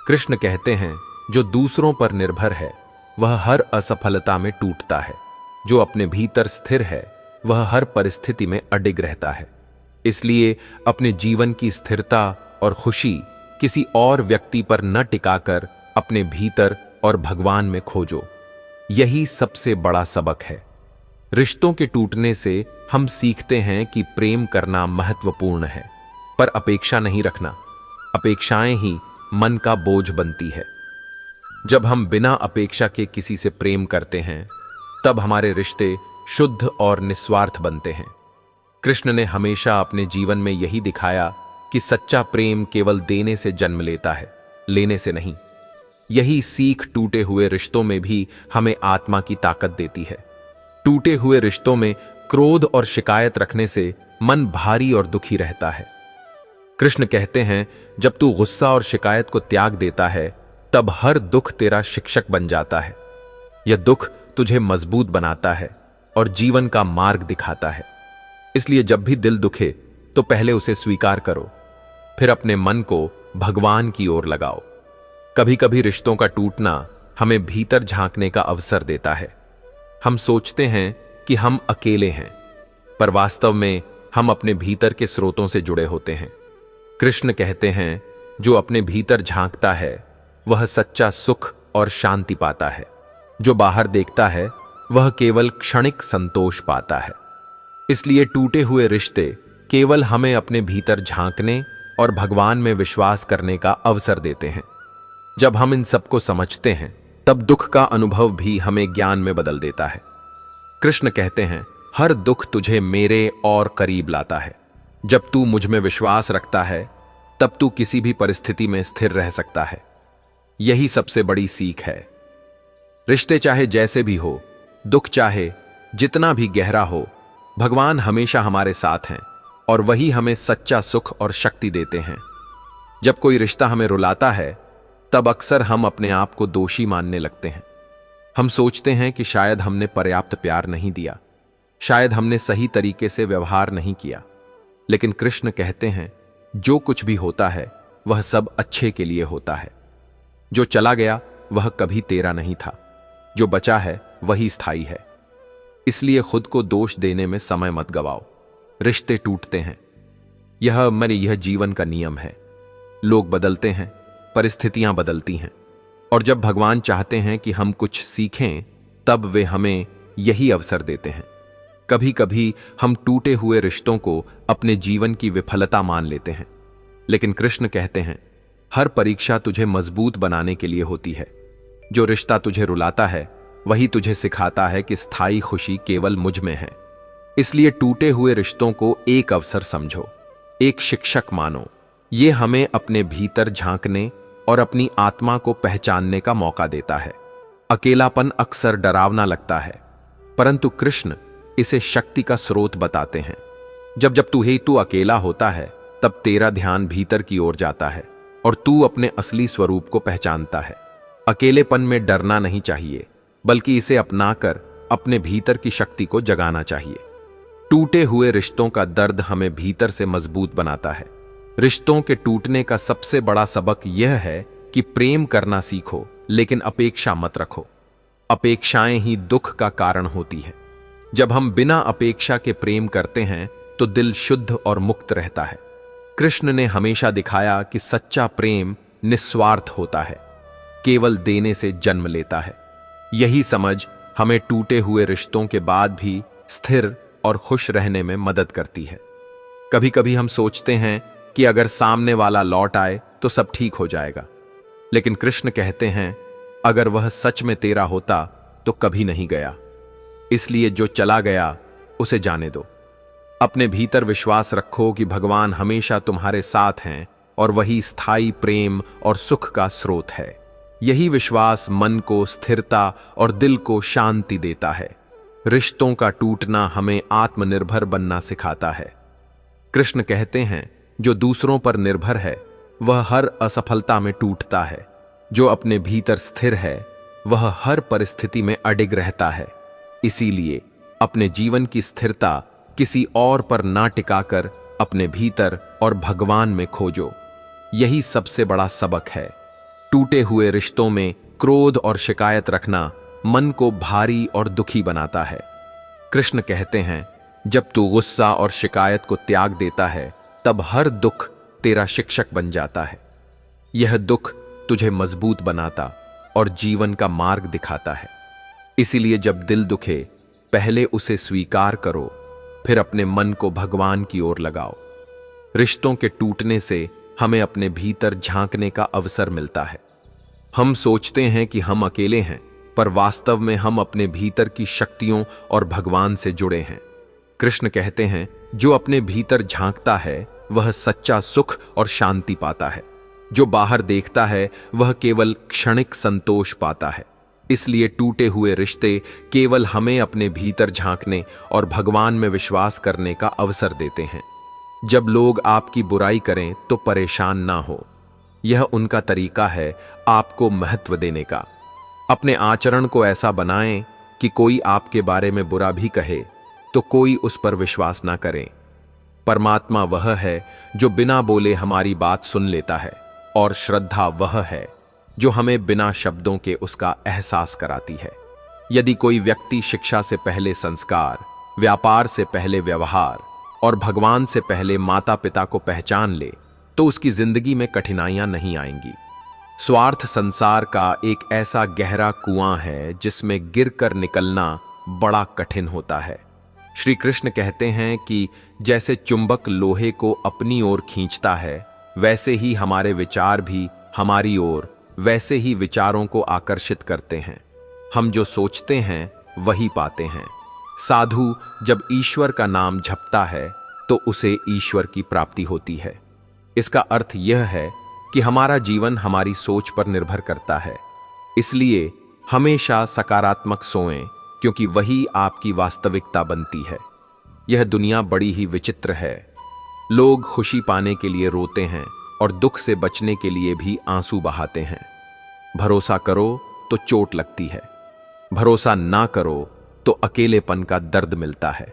कृष्ण कहते हैं, जो दूसरों पर निर्भर है वह हर असफलता में टूटता है, जो अपने भीतर स्थिर है वह हर परिस्थिति में अडिग रहता है। इसलिए अपने जीवन की स्थिरता और खुशी किसी और व्यक्ति पर न टिकाकर अपने भीतर और भगवान में खोजो। यही सबसे बड़ा सबक है। रिश्तों के टूटने से हम सीखते हैं कि प्रेम करना महत्वपूर्ण है, पर अपेक्षा नहीं रखना। अपेक्षाएं ही मन का बोझ बनती है। जब हम बिना अपेक्षा के किसी से प्रेम करते हैं, तब हमारे रिश्ते शुद्ध और निस्वार्थ बनते हैं। कृष्ण ने हमेशा अपने जीवन में यही दिखाया कि सच्चा प्रेम केवल देने से जन्म लेता है, लेने से नहीं। यही सीख टूटे हुए रिश्तों में भी हमें आत्मा की ताकत देती है। टूटे हुए रिश्तों में क्रोध और शिकायत रखने से मन भारी और दुखी रहता है। कृष्ण कहते हैं, जब तू गुस्सा और शिकायत को त्याग देता है तब हर दुख तेरा शिक्षक बन जाता है। यह दुख तुझे मजबूत बनाता है और जीवन का मार्ग दिखाता है। इसलिए जब भी दिल दुखे तो पहले उसे स्वीकार करो, फिर अपने मन को भगवान की ओर लगाओ। कभी कभी रिश्तों का टूटना हमें भीतर झांकने का अवसर देता है। हम सोचते हैं कि हम अकेले हैं, पर वास्तव में हम अपने भीतर के स्रोतों से जुड़े होते हैं। कृष्ण कहते हैं, जो अपने भीतर झांकता है वह सच्चा सुख और शांति पाता है। जो बाहर देखता है वह केवल क्षणिक संतोष पाता है। इसलिए टूटे हुए रिश्ते केवल हमें अपने भीतर झांकने और भगवान में विश्वास करने का अवसर देते हैं। जब हम इन सबको समझते हैं तब दुख का अनुभव भी हमें ज्ञान में बदल देता है। कृष्ण कहते हैं, हर दुख तुझे मेरे और करीब लाता है। जब तू मुझ में विश्वास रखता है तब तू किसी भी परिस्थिति में स्थिर रह सकता है। यही सबसे बड़ी सीख है। रिश्ते चाहे जैसे भी हो, दुख चाहे जितना भी गहरा हो, भगवान हमेशा हमारे साथ हैं और वही हमें सच्चा सुख और शक्ति देते हैं। जब कोई रिश्ता हमें रुलाता है, तब अक्सर हम अपने आप को दोषी मानने लगते हैं। हम सोचते हैं कि शायद हमने पर्याप्त प्यार नहीं दिया, शायद हमने सही तरीके से व्यवहार नहीं किया। लेकिन कृष्ण कहते हैं, जो कुछ भी होता है वह सब अच्छे के लिए होता है। जो चला गया वह कभी तेरा नहीं था, जो बचा है वही स्थायी है। इसलिए खुद को दोष देने में समय मत गवाओ। रिश्ते टूटते हैं, यह जीवन का नियम है। लोग बदलते हैं, परिस्थितियां बदलती हैं, और जब भगवान चाहते हैं कि हम कुछ सीखें, तब वे हमें यही अवसर देते हैं। कभी कभी हम टूटे हुए रिश्तों को अपने जीवन की विफलता मान लेते हैं, लेकिन कृष्ण कहते हैं, हर परीक्षा तुझे मजबूत बनाने के लिए होती है। जो रिश्ता तुझे रुलाता है वही तुझे सिखाता है कि स्थायी खुशी केवल मुझ में है। इसलिए टूटे हुए रिश्तों को एक अवसर समझो, एक शिक्षक मानो। ये हमें अपने भीतर झांकने और अपनी आत्मा को पहचानने का मौका देता है। अकेलापन अक्सर डरावना लगता है, परंतु कृष्ण इसे शक्ति का स्रोत बताते हैं। जब तू अकेला होता है, तब तेरा ध्यान भीतर की ओर जाता है और तू अपने असली स्वरूप को पहचानता है। अकेलेपन में डरना नहीं चाहिए, बल्कि इसे अपनाकर अपने भीतर की शक्ति को जगाना चाहिए। टूटे हुए रिश्तों का दर्द हमें भीतर से मजबूत बनाता है। रिश्तों के टूटने का सबसे बड़ा सबक यह है कि प्रेम करना सीखो, लेकिन अपेक्षा मत रखो। अपेक्षाएं ही दुख का कारण होती है। जब हम बिना अपेक्षा के प्रेम करते हैं, तो दिल शुद्ध और मुक्त रहता है। कृष्ण ने हमेशा दिखाया कि सच्चा प्रेम निस्वार्थ होता है, केवल देने से जन्म लेता है। यही समझ हमें टूटे हुए रिश्तों के बाद भी स्थिर और खुश रहने में मदद करती है। कभी कभी हम सोचते हैं कि अगर सामने वाला लौट आए तो सब ठीक हो जाएगा, लेकिन कृष्ण कहते हैं, अगर वह सच में तेरा होता तो कभी नहीं गया। इसलिए जो चला गया उसे जाने दो। अपने भीतर विश्वास रखो कि भगवान हमेशा तुम्हारे साथ हैं और वही स्थायी प्रेम और सुख का स्रोत है। यही विश्वास मन को स्थिरता और दिल को शांति देता है। रिश्तों का टूटना हमें आत्मनिर्भर बनना सिखाता है। कृष्ण कहते हैं, जो दूसरों पर निर्भर है वह हर असफलता में टूटता है। जो अपने भीतर स्थिर है वह हर परिस्थिति में अडिग रहता है। इसीलिए अपने जीवन की स्थिरता किसी और पर ना टिकाकर अपने भीतर और भगवान में खोजो। यही सबसे बड़ा सबक है। टूटे हुए रिश्तों में क्रोध और शिकायत रखना मन को भारी और दुखी बनाता है। कृष्ण कहते हैं, जब तू गुस्सा और शिकायत को त्याग देता है, तब हर दुख तेरा शिक्षक बन जाता है। यह दुख तुझे मजबूत बनाता और जीवन का मार्ग दिखाता है। इसीलिए जब दिल दुखे, पहले उसे स्वीकार करो, फिर अपने मन को भगवान की ओर लगाओ। रिश्तों के टूटने से हमें अपने भीतर झांकने का अवसर मिलता है। हम सोचते हैं कि हम अकेले हैं, पर वास्तव में हम अपने भीतर की शक्तियों और भगवान से जुड़े हैं। कृष्ण कहते हैं, जो अपने भीतर झांकता है वह सच्चा सुख और शांति पाता है। जो बाहर देखता है वह केवल क्षणिक संतोष पाता है। इसलिए टूटे हुए रिश्ते केवल हमें अपने भीतर झांकने और भगवान में विश्वास करने का अवसर देते हैं। जब लोग आपकी बुराई करें तो परेशान ना हो। यह उनका तरीका है आपको महत्व देने का। अपने आचरण को ऐसा बनाएं कि कोई आपके बारे में बुरा भी कहे तो कोई उस पर विश्वास ना करे। परमात्मा वह है जो बिना बोले हमारी बात सुन लेता है, और श्रद्धा वह है जो हमें बिना शब्दों के उसका एहसास कराती है। यदि कोई व्यक्ति शिक्षा से पहले संस्कार, व्यापार से पहले व्यवहार और भगवान से पहले माता पिता को पहचान ले, तो उसकी जिंदगी में कठिनाइयां नहीं आएंगी। स्वार्थ संसार का एक ऐसा गहरा कुआं है जिसमें गिरकर निकलना बड़ा कठिन होता है। श्री कृष्ण कहते हैं कि जैसे चुंबक लोहे को अपनी ओर खींचता है, वैसे ही हमारे विचार भी हमारी ओर वैसे ही विचारों को आकर्षित करते हैं। हम जो सोचते हैं वही पाते हैं। साधु जब ईश्वर का नाम जपता है तो उसे ईश्वर की प्राप्ति होती है। इसका अर्थ यह है कि हमारा जीवन हमारी सोच पर निर्भर करता है। इसलिए हमेशा सकारात्मक सोएं, क्योंकि वही आपकी वास्तविकता बनती है। यह दुनिया बड़ी ही विचित्र है। लोग खुशी पाने के लिए रोते हैं और दुख से बचने के लिए भी आंसू बहाते हैं। भरोसा करो तो चोट लगती है, भरोसा ना करो तो अकेलेपन का दर्द मिलता है।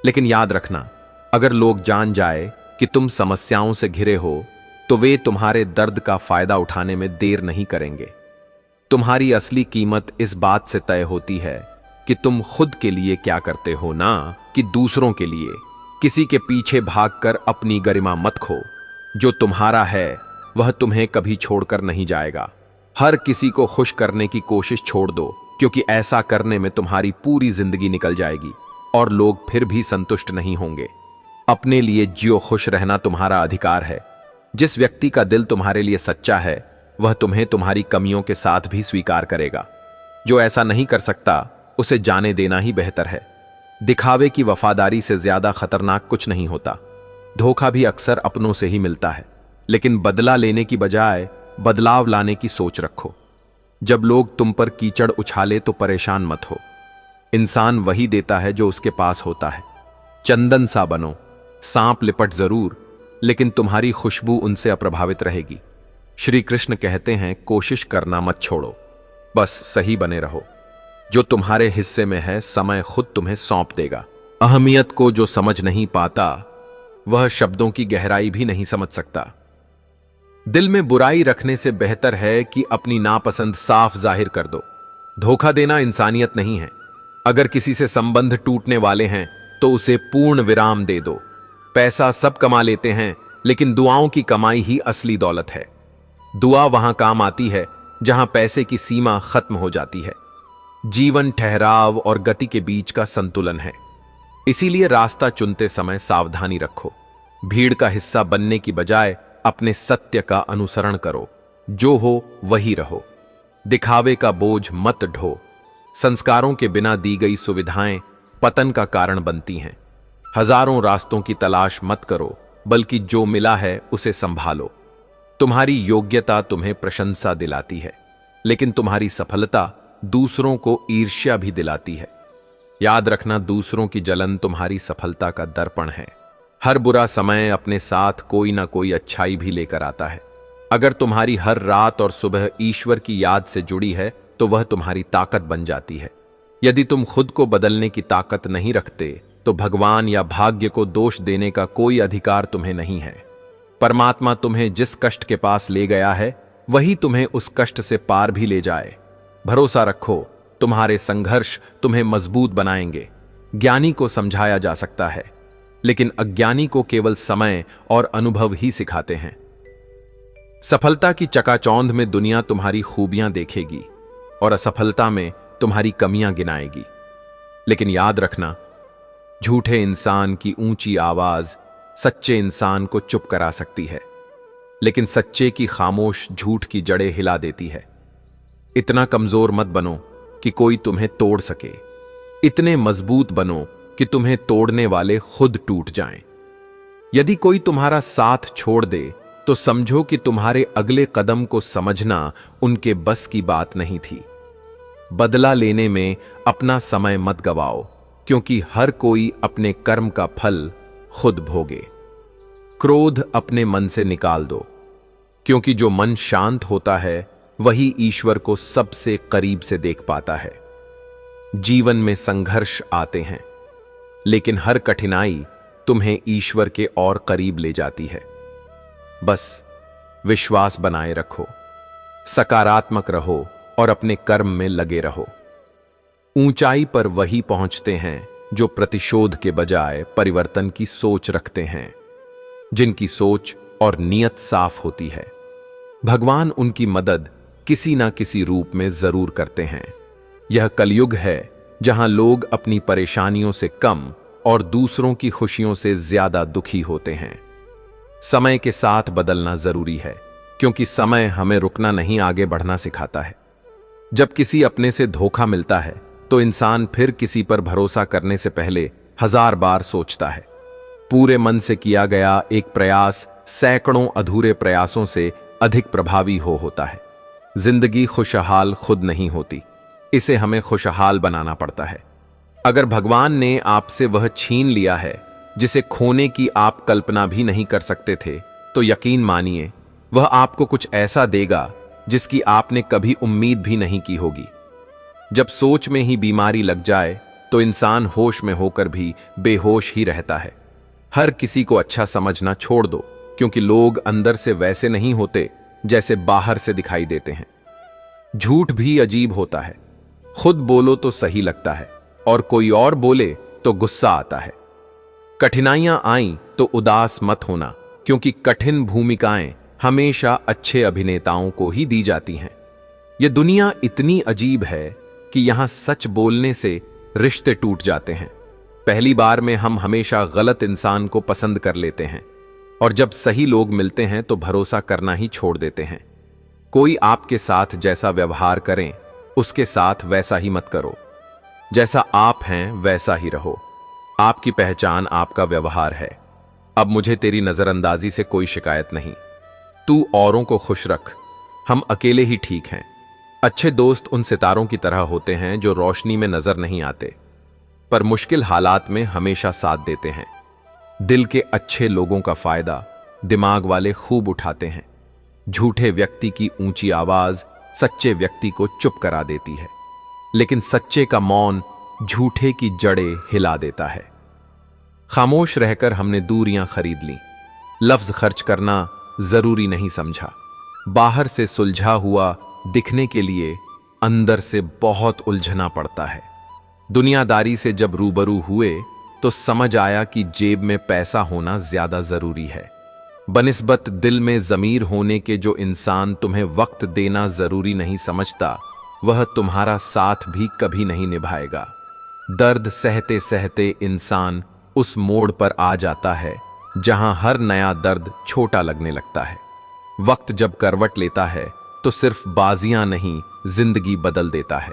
लेकिन याद रखना, अगर लोग जान जाए कि तुम समस्याओं से घिरे हो तो वे तुम्हारे दर्द का फायदा उठाने में देर नहीं करेंगे। तुम्हारी असली कीमत इस बात से तय होती है कि तुम खुद के लिए क्या करते हो, ना कि दूसरों के लिए। किसी के पीछे भागकर अपनी गरिमा मत खो। जो तुम्हारा है वह तुम्हें कभी छोड़कर नहीं जाएगा। हर किसी को खुश करने की कोशिश छोड़ दो, क्योंकि ऐसा करने में तुम्हारी पूरी जिंदगी निकल जाएगी और लोग फिर भी संतुष्ट नहीं होंगे। अपने लिए जियो, खुश रहना तुम्हारा अधिकार है। जिस व्यक्ति का दिल तुम्हारे लिए सच्चा है वह तुम्हें तुम्हारी कमियों के साथ भी स्वीकार करेगा। जो ऐसा नहीं कर सकता उसे जाने देना ही बेहतर है। दिखावे की वफादारी से ज्यादा खतरनाक कुछ नहीं होता। धोखा भी अक्सर अपनों से ही मिलता है, लेकिन बदला लेने की बजाय बदलाव लाने की सोच रखो। जब लोग तुम पर कीचड़ उछाले तो परेशान मत हो। इंसान वही देता है जो उसके पास होता है। चंदन सा बनो, सांप लिपट जरूर, लेकिन तुम्हारी खुशबू उनसे अप्रभावित रहेगी। श्री कृष्ण कहते हैं, कोशिश करना मत छोड़ो, बस सही बने रहो। जो तुम्हारे हिस्से में है समय खुद तुम्हें सौंप देगा। अहमियत को जो समझ नहीं पाता वह शब्दों की गहराई भी नहीं समझ सकता। दिल में बुराई रखने से बेहतर है कि अपनी नापसंद साफ जाहिर कर दो। धोखा देना इंसानियत नहीं है। अगर किसी से संबंध टूटने वाले हैं तो उसे पूर्ण विराम दे दो। पैसा सब कमा लेते हैं, लेकिन दुआओं की कमाई ही असली दौलत है। दुआ वहां काम आती है जहां पैसे की सीमा खत्म हो जाती है। जीवन ठहराव और गति के बीच का संतुलन है। इसीलिए रास्ता चुनते समय सावधानी रखो। भीड़ का हिस्सा बनने की बजाय अपने सत्य का अनुसरण करो। जो हो वही रहो। दिखावे का बोझ मत ढो। संस्कारों के बिना दी गई सुविधाएं पतन का कारण बनती हैं। हजारों रास्तों की तलाश मत करो, बल्कि जो मिला है उसे संभालो। तुम्हारी योग्यता तुम्हें प्रशंसा दिलाती है, लेकिन तुम्हारी सफलता दूसरों को ईर्ष्या भी दिलाती है। याद रखना, दूसरों की जलन तुम्हारी सफलता का दर्पण है। हर बुरा समय अपने साथ कोई ना कोई अच्छाई भी लेकर आता है। अगर तुम्हारी हर रात और सुबह ईश्वर की याद से जुड़ी है तो वह तुम्हारी ताकत बन जाती है। यदि तुम खुद को बदलने की ताकत नहीं रखते तो भगवान या भाग्य को दोष देने का कोई अधिकार तुम्हें नहीं है। परमात्मा तुम्हें जिस कष्ट के पास ले गया है वही तुम्हें उस कष्ट से पार भी ले जाए। भरोसा रखो, तुम्हारे संघर्ष तुम्हें मजबूत बनाएंगे। ज्ञानी को समझाया जा सकता है, लेकिन अज्ञानी को केवल समय और अनुभव ही सिखाते हैं। सफलता की चकाचौंध में दुनिया तुम्हारी खूबियां देखेगी और असफलता में तुम्हारी कमियां गिनाएगी। लेकिन याद रखना, झूठे इंसान की ऊंची आवाज सच्चे इंसान को चुप करा सकती है, लेकिन सच्चे की खामोश झूठ की जड़ें हिला देती है। इतना कमजोर मत बनो कि कोई तुम्हें तोड़ सके। इतने मजबूत बनो कि तुम्हें तोड़ने वाले खुद टूट जाएं। यदि कोई तुम्हारा साथ छोड़ दे तो समझो कि तुम्हारे अगले कदम को समझना उनके बस की बात नहीं थी। बदला लेने में अपना समय मत गवाओ, क्योंकि हर कोई अपने कर्म का फल खुद भोगे। क्रोध अपने मन से निकाल दो, क्योंकि जो मन शांत होता है वही ईश्वर को सबसे करीब से देख पाता है। जीवन में संघर्ष आते हैं, लेकिन हर कठिनाई तुम्हें ईश्वर के और करीब ले जाती है। बस विश्वास बनाए रखो, सकारात्मक रहो और अपने कर्म में लगे रहो। ऊंचाई पर वही पहुंचते हैं जो प्रतिशोध के बजाय परिवर्तन की सोच रखते हैं, जिनकी सोच और नीयत साफ होती है। भगवान उनकी मदद किसी ना किसी रूप में जरूर करते हैं। यह कलयुग है जहां लोग अपनी परेशानियों से कम और दूसरों की खुशियों से ज्यादा दुखी होते हैं। समय के साथ बदलना जरूरी है, क्योंकि समय हमें रुकना नहीं, आगे बढ़ना सिखाता है। जब किसी अपने से धोखा मिलता है तो इंसान फिर किसी पर भरोसा करने से पहले 1000 बार सोचता है। पूरे मन से किया गया एक प्रयास सैकड़ों अधूरे प्रयासों से अधिक प्रभावी होता है। जिंदगी खुशहाल खुद नहीं होती, इसे हमें खुशहाल बनाना पड़ता है। अगर भगवान ने आपसे वह छीन लिया है जिसे खोने की आप कल्पना भी नहीं कर सकते थे, तो यकीन मानिए वह आपको कुछ ऐसा देगा जिसकी आपने कभी उम्मीद भी नहीं की होगी। जब सोच में ही बीमारी लग जाए तो इंसान होश में होकर भी बेहोश ही रहता है। हर किसी को अच्छा समझना छोड़ दो, क्योंकि लोग अंदर से वैसे नहीं होते जैसे बाहर से दिखाई देते हैं। झूठ भी अजीब होता है, खुद बोलो तो सही लगता है और कोई और बोले तो गुस्सा आता है। कठिनाइयां आईं तो उदास मत होना, क्योंकि कठिन भूमिकाएं हमेशा अच्छे अभिनेताओं को ही दी जाती हैं। यह दुनिया इतनी अजीब है कि यहां सच बोलने से रिश्ते टूट जाते हैं। पहली बार में हम हमेशा गलत इंसान को पसंद कर लेते हैं, और जब सही लोग मिलते हैं तो भरोसा करना ही छोड़ देते हैं। कोई आपके साथ जैसा व्यवहार करें, उसके साथ वैसा ही मत करो। जैसा आप हैं वैसा ही रहो। आपकी पहचान आपका व्यवहार है। अब मुझे तेरी नजरअंदाजी से कोई शिकायत नहीं। तू औरों को खुश रख, हम अकेले ही ठीक हैं। अच्छे दोस्त उन सितारों की तरह होते हैं जो रोशनी में नजर नहीं आते, पर मुश्किल हालात में हमेशा साथ देते हैं। दिल के अच्छे लोगों का फायदा दिमाग वाले खूब उठाते हैं। झूठे व्यक्ति की ऊंची आवाज सच्चे व्यक्ति को चुप करा देती है, लेकिन सच्चे का मौन झूठे की जड़ें हिला देता है। खामोश रहकर हमने दूरियां खरीद लीं, लफ्ज खर्च करना जरूरी नहीं समझा। बाहर से सुलझा हुआ दिखने के लिए अंदर से बहुत उलझना पड़ता है। दुनियादारी से जब रूबरू हुए तो समझ आया कि जेब में पैसा होना ज्यादा जरूरी है। बनिस्बत दिल में जमीर होने के जो इंसान तुम्हें वक्त देना जरूरी नहीं समझता, वह तुम्हारा साथ भी कभी नहीं निभाएगा। दर्द सहते सहते इंसान उस मोड़ पर आ जाता है जहां हर नया दर्द छोटा लगने लगता है। वक्त जब करवट लेता है तो सिर्फ बाजियां नहीं, जिंदगी बदल देता है।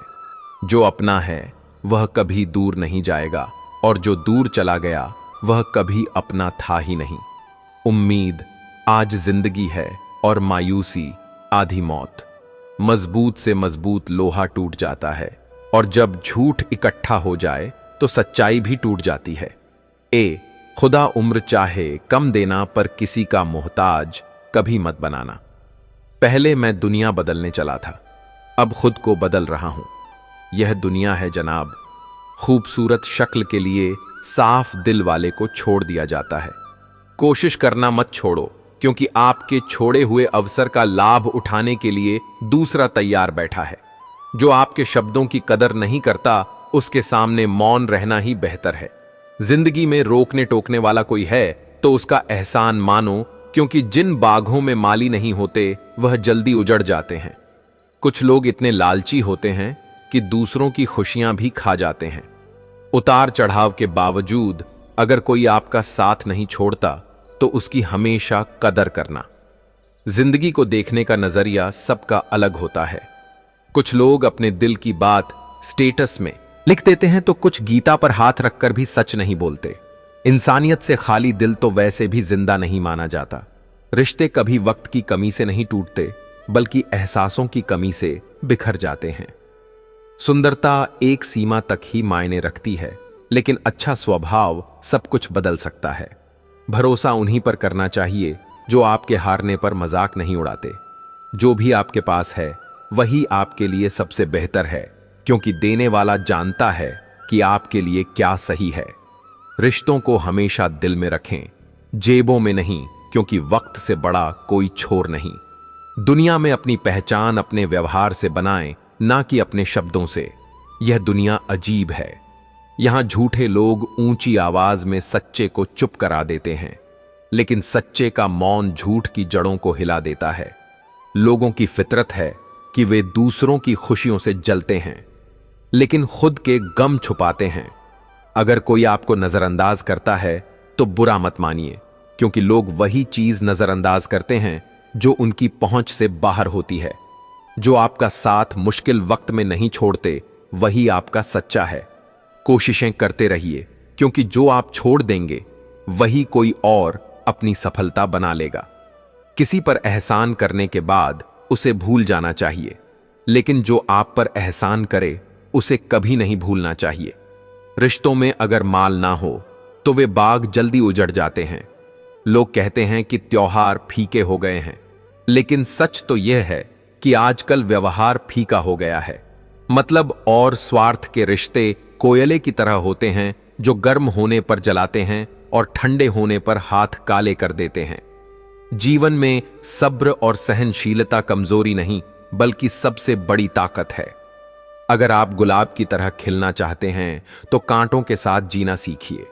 जो अपना है वह कभी दूर नहीं जाएगा, और जो दूर चला गया वह कभी अपना था ही नहीं। उम्मीद आज जिंदगी है और मायूसी आधी मौत। मजबूत से मजबूत लोहा टूट जाता है, और जब झूठ इकट्ठा हो जाए तो सच्चाई भी टूट जाती है। खुदा उम्र चाहे कम देना, पर किसी का मोहताज कभी मत बनाना। पहले मैं दुनिया बदलने चला था, अब खुद को बदल रहा हूं। यह दुनिया है जनाब, खूबसूरत शक्ल के लिए साफ दिल वाले को छोड़ दिया जाता है। कोशिश करना मत छोड़ो, क्योंकि आपके छोड़े हुए अवसर का लाभ उठाने के लिए दूसरा तैयार बैठा है। जो आपके शब्दों की कदर नहीं करता, उसके सामने मौन रहना ही बेहतर है। जिंदगी में रोकने टोकने वाला कोई है तो उसका एहसान मानो, क्योंकि जिन बागों में माली नहीं होते वह जल्दी उजड़ जाते हैं। कुछ लोग इतने लालची होते हैं कि दूसरों की खुशियां भी खा जाते हैं। उतार चढ़ाव के बावजूद अगर कोई आपका साथ नहीं छोड़ता तो उसकी हमेशा कदर करना। जिंदगी को देखने का नजरिया सबका अलग होता है। कुछ लोग अपने दिल की बात स्टेटस में लिख देते हैं, तो कुछ गीता पर हाथ रखकर भी सच नहीं बोलते। इंसानियत से खाली दिल तो वैसे भी जिंदा नहीं माना जाता। रिश्ते कभी वक्त की कमी से नहीं टूटते, बल्कि एहसासों की कमी से बिखर जाते हैं। सुंदरता एक सीमा तक ही मायने रखती है, लेकिन अच्छा स्वभाव सब कुछ बदल सकता है। भरोसा उन्हीं पर करना चाहिए जो आपके हारने पर मजाक नहीं उड़ाते। जो भी आपके पास है वही आपके लिए सबसे बेहतर है, क्योंकि देने वाला जानता है कि आपके लिए क्या सही है। रिश्तों को हमेशा दिल में रखें, जेबों में नहीं, क्योंकि वक्त से बड़ा कोई छोर नहीं। दुनिया में अपनी पहचान अपने व्यवहार से बनाएं, ना कि अपने शब्दों से। यह दुनिया अजीब है। यहां झूठे लोग ऊंची आवाज में सच्चे को चुप करा देते हैं, लेकिन सच्चे का मौन झूठ की जड़ों को हिला देता है। लोगों की फितरत है कि वे दूसरों की खुशियों से जलते हैं, लेकिन खुद के गम छुपाते हैं। अगर कोई आपको नजरअंदाज करता है तो बुरा मत मानिए, क्योंकि लोग वही चीज नजरअंदाज करते हैं जो उनकी पहुंच से बाहर होती है। जो आपका साथ मुश्किल वक्त में नहीं छोड़ते वही आपका सच्चा है। कोशिशें करते रहिए, क्योंकि जो आप छोड़ देंगे वही कोई और अपनी सफलता बना लेगा। किसी पर एहसान करने के बाद उसे भूल जाना चाहिए, लेकिन जो आप पर एहसान करे उसे कभी नहीं भूलना चाहिए। रिश्तों में अगर माल ना हो तो वे बाग जल्दी उजड़ जाते हैं। लोग कहते हैं कि त्योहार फीके हो गए हैं, लेकिन सच तो यह है कि आजकल व्यवहार फीका हो गया है। मतलब और स्वार्थ के रिश्ते कोयले की तरह होते हैं, जो गर्म होने पर जलाते हैं और ठंडे होने पर हाथ काले कर देते हैं। जीवन में सब्र और सहनशीलता कमजोरी नहीं, बल्कि सबसे बड़ी ताकत है। अगर आप गुलाब की तरह खिलना चाहते हैं तो कांटों के साथ जीना सीखिए।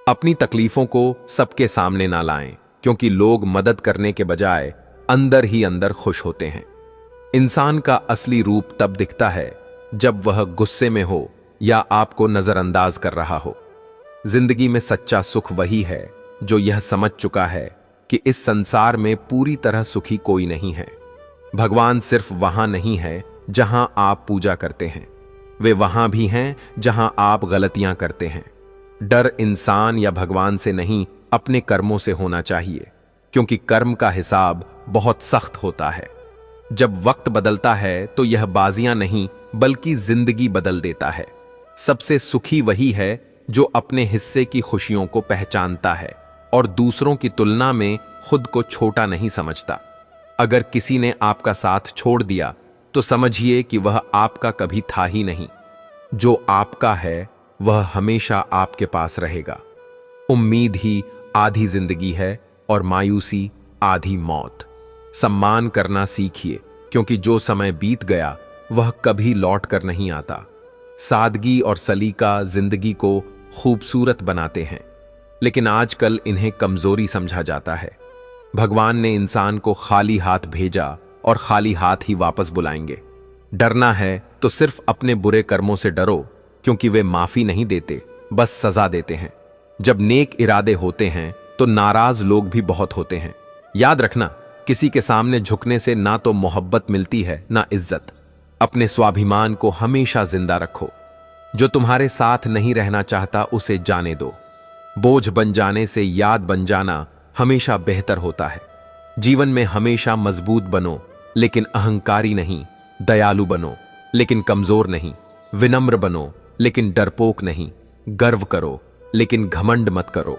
अपनी तकलीफों को सबके सामने ना लाएं, क्योंकि लोग मदद करने के बजाय अंदर ही अंदर खुश होते हैं। इंसान का असली रूप तब दिखता है जब वह गुस्से में हो या आपको नजरअंदाज कर रहा हो। जिंदगी में सच्चा सुख वही है जो यह समझ चुका है कि इस संसार में पूरी तरह सुखी कोई नहीं है। भगवान सिर्फ वहां नहीं है जहां आप पूजा करते हैं, वे वहां भी हैं जहां आप गलतियां करते हैं। डर इंसान या भगवान से नहीं, अपने कर्मों से होना चाहिए, क्योंकि कर्म का हिसाब बहुत सख्त होता है। जब वक्त बदलता है तो यह बाजियां नहीं, बल्कि जिंदगी बदल देता है। सबसे सुखी वही है जो अपने हिस्से की खुशियों को पहचानता है और दूसरों की तुलना में खुद को छोटा नहीं समझता। अगर किसी ने आपका साथ छोड़ दिया तो समझिए कि वह आपका कभी था ही नहीं। जो आपका है वह हमेशा आपके पास रहेगा। उम्मीद ही आधी जिंदगी है और मायूसी आधी मौत। सम्मान करना सीखिए, क्योंकि जो समय बीत गया वह कभी लौट कर नहीं आता। सादगी और सलीका जिंदगी को खूबसूरत बनाते हैं, लेकिन आजकल इन्हें कमजोरी समझा जाता है। भगवान ने इंसान को खाली हाथ भेजा और खाली हाथ ही वापस बुलाएंगे। डरना है तो सिर्फ अपने बुरे कर्मों से डरो, क्योंकि वे माफी नहीं देते, बस सजा देते हैं। जब नेक इरादे होते हैं तो नाराज लोग भी बहुत होते हैं। याद रखना, किसी के सामने झुकने से ना तो मोहब्बत मिलती है ना इज्जत। अपने स्वाभिमान को हमेशा जिंदा रखो। जो तुम्हारे साथ नहीं रहना चाहता उसे जाने दो। बोझ बन जाने से याद बन जाना हमेशा बेहतर होता है। जीवन में हमेशा मजबूत बनो, लेकिन अहंकारी नहीं। दयालु बनो, लेकिन कमजोर नहीं। विनम्र बनो, लेकिन डरपोक नहीं। गर्व करो, लेकिन घमंड मत करो।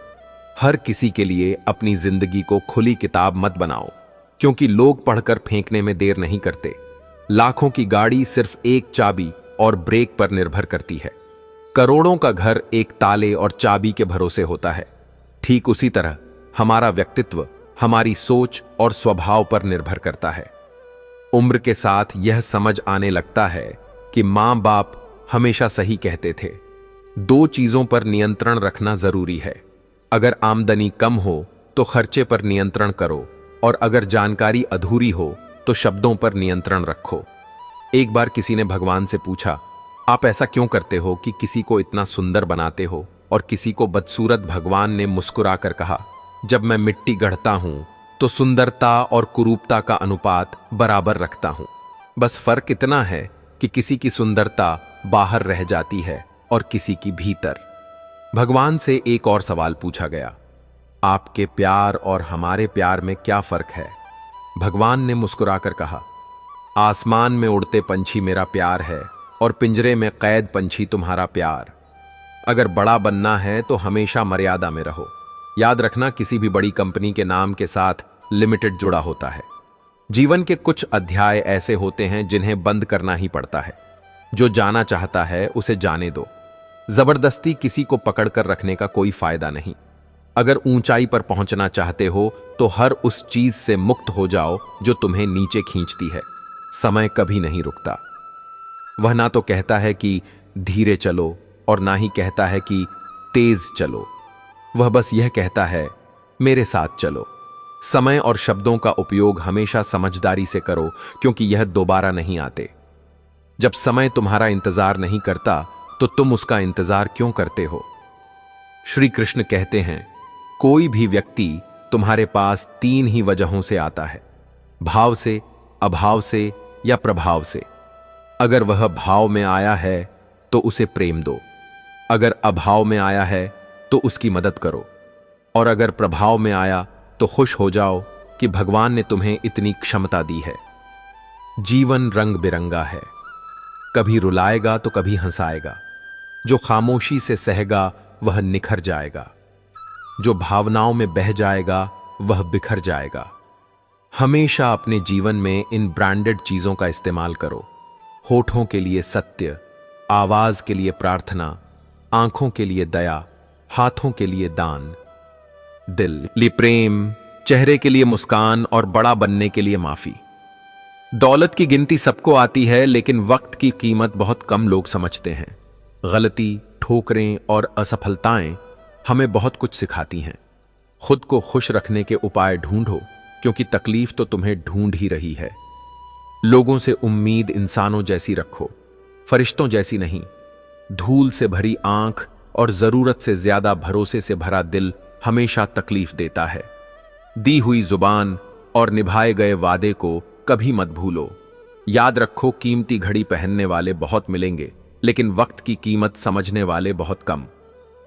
हर किसी के लिए अपनी जिंदगी को खुली किताब मत बनाओ, क्योंकि लोग पढ़कर फेंकने में देर नहीं करते। लाखों की गाड़ी सिर्फ एक चाबी और ब्रेक पर निर्भर करती है। करोड़ों का घर एक ताले और चाबी के भरोसे होता है। ठीक उसी तरह हमारा व्यक्तित्व हमारी सोच और स्वभाव पर निर्भर करता है। उम्र के साथ यह समझ आने लगता है कि मां बाप हमेशा सही कहते थे। दो चीजों पर नियंत्रण रखना जरूरी है। अगर आमदनी कम हो तो खर्चे पर नियंत्रण करो, और अगर जानकारी अधूरी हो तो शब्दों पर नियंत्रण रखो। एक बार किसी ने भगवान से पूछा, आप ऐसा क्यों करते हो कि किसी को इतना सुंदर बनाते हो और किसी को बदसूरत? भगवान ने मुस्कुराकर कहा, जब मैं मिट्टी गढ़ता हूं तो सुंदरता और कुरूपता का अनुपात बराबर रखता हूं। बस फर्क इतना है कि किसी की सुंदरता बाहर रह जाती है और किसी की भीतर। भगवान से एक और सवाल पूछा गया, आपके प्यार और हमारे प्यार में क्या फर्क है? भगवान ने मुस्कुराकर कहा, आसमान में उड़ते पंछी मेरा प्यार है और पिंजरे में कैद पंछी तुम्हारा प्यार। अगर बड़ा बनना है तो हमेशा मर्यादा में रहो। याद रखना, किसी भी बड़ी कंपनी के नाम के साथ लिमिटेड जुड़ा होता है। जीवन के कुछ अध्याय ऐसे होते हैं जिन्हें बंद करना ही पड़ता है। जो जाना चाहता है उसे जाने दो। जबरदस्ती किसी को पकड़कर रखने का कोई फायदा नहीं। अगर ऊंचाई पर पहुंचना चाहते हो तो हर उस चीज से मुक्त हो जाओ जो तुम्हें नीचे खींचती है। समय कभी नहीं रुकता। वह ना तो कहता है कि धीरे चलो और ना ही कहता है कि तेज चलो। वह बस यह कहता है, मेरे साथ चलो। समय और शब्दों का उपयोग हमेशा समझदारी से करो, क्योंकि यह दोबारा नहीं आते। जब समय तुम्हारा इंतजार नहीं करता तो तुम उसका इंतजार क्यों करते हो? श्री कृष्ण कहते हैं, कोई भी व्यक्ति तुम्हारे पास 3 ही वजहों से आता है, भाव से, अभाव से या प्रभाव से। अगर वह भाव में आया है तो उसे प्रेम दो, अगर अभाव में आया है तो उसकी मदद करो, और अगर प्रभाव में आया तो खुश हो जाओ कि भगवान ने तुम्हें इतनी क्षमता दी है। जीवन रंग बिरंगा है, कभी रुलाएगा तो कभी हंसाएगा। जो खामोशी से सहेगा वह निखर जाएगा, जो भावनाओं में बह जाएगा वह बिखर जाएगा। हमेशा अपने जीवन में इन ब्रांडेड चीजों का इस्तेमाल करो। होठों के लिए सत्य, आवाज के लिए प्रार्थना, आंखों के लिए दया, हाथों के लिए दान, दिल लिए प्रेम, चेहरे के लिए मुस्कान और बड़ा बनने के लिए माफी। दौलत की गिनती सबको आती है, लेकिन वक्त की कीमत बहुत कम लोग समझते हैं। गलती, ठोकरें और असफलताएं हमें बहुत कुछ सिखाती हैं। खुद को खुश रखने के उपाय ढूंढो, क्योंकि तकलीफ तो तुम्हें ढूंढ ही रही है। लोगों से उम्मीद इंसानों जैसी रखो, फरिश्तों जैसी नहीं। धूल से भरी आंख और जरूरत से ज्यादा भरोसे से भरा दिल हमेशा तकलीफ देता है। दी हुई जुबान और निभाए गए वादे को कभी मत भूलो। याद रखो, कीमती घड़ी पहनने वाले बहुत मिलेंगे, लेकिन वक्त की कीमत समझने वाले बहुत कम।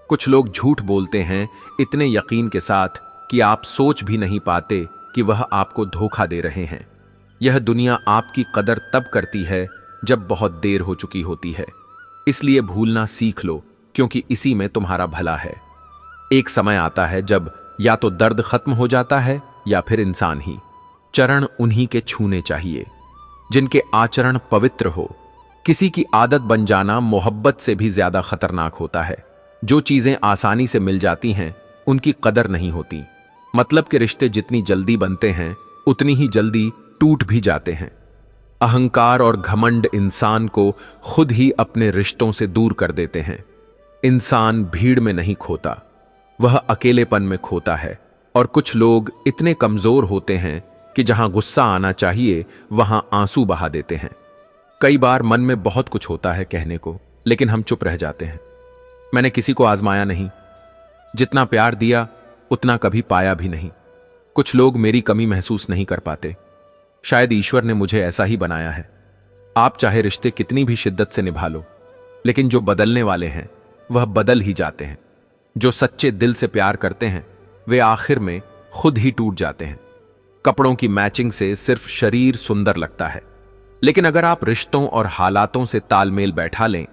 कुछ लोग झूठ बोलते हैं इतने यकीन के साथ कि आप सोच भी नहीं पाते कि वह आपको धोखा दे रहे हैं। यह दुनिया आपकी कदर तब करती है जब बहुत देर हो चुकी होती है। इसलिए भूलना सीख लो, क्योंकि इसी में तुम्हारा भला है। एक समय आता है जब या तो दर्द खत्म हो जाता है या फिर इंसान ही। चरण उन्हीं के छूने चाहिए जिनके आचरण पवित्र हो। किसी की आदत बन जाना मोहब्बत से भी ज्यादा खतरनाक होता है। जो चीजें आसानी से मिल जाती हैं उनकी कदर नहीं होती। मतलब के रिश्ते जितनी जल्दी बनते हैं उतनी ही जल्दी टूट भी जाते हैं। अहंकार और घमंड इंसान को खुद ही अपने रिश्तों से दूर कर देते हैं। इंसान भीड़ में नहीं खोता, वह अकेलेपन में खोता है। और कुछ लोग इतने कमजोर होते हैं कि जहां गुस्सा आना चाहिए वहां आंसू बहा देते हैं। कई बार मन में बहुत कुछ होता है कहने को, लेकिन हम चुप रह जाते हैं। मैंने किसी को आजमाया नहीं, जितना प्यार दिया उतना कभी पाया भी नहीं। कुछ लोग मेरी कमी महसूस नहीं कर पाते। शायद ईश्वर ने मुझे ऐसा ही बनाया है। आप चाहे रिश्ते कितनी भी शिद्दत से निभा लो, लेकिन जो बदलने वाले हैं वह बदल ही जाते हैं। जो सच्चे दिल से प्यार करते हैं वे आखिर में खुद ही टूट जाते हैं। कपड़ों की मैचिंग से सिर्फ शरीर सुंदर लगता है, लेकिन अगर आप रिश्तों और हालातों से तालमेल बैठा लें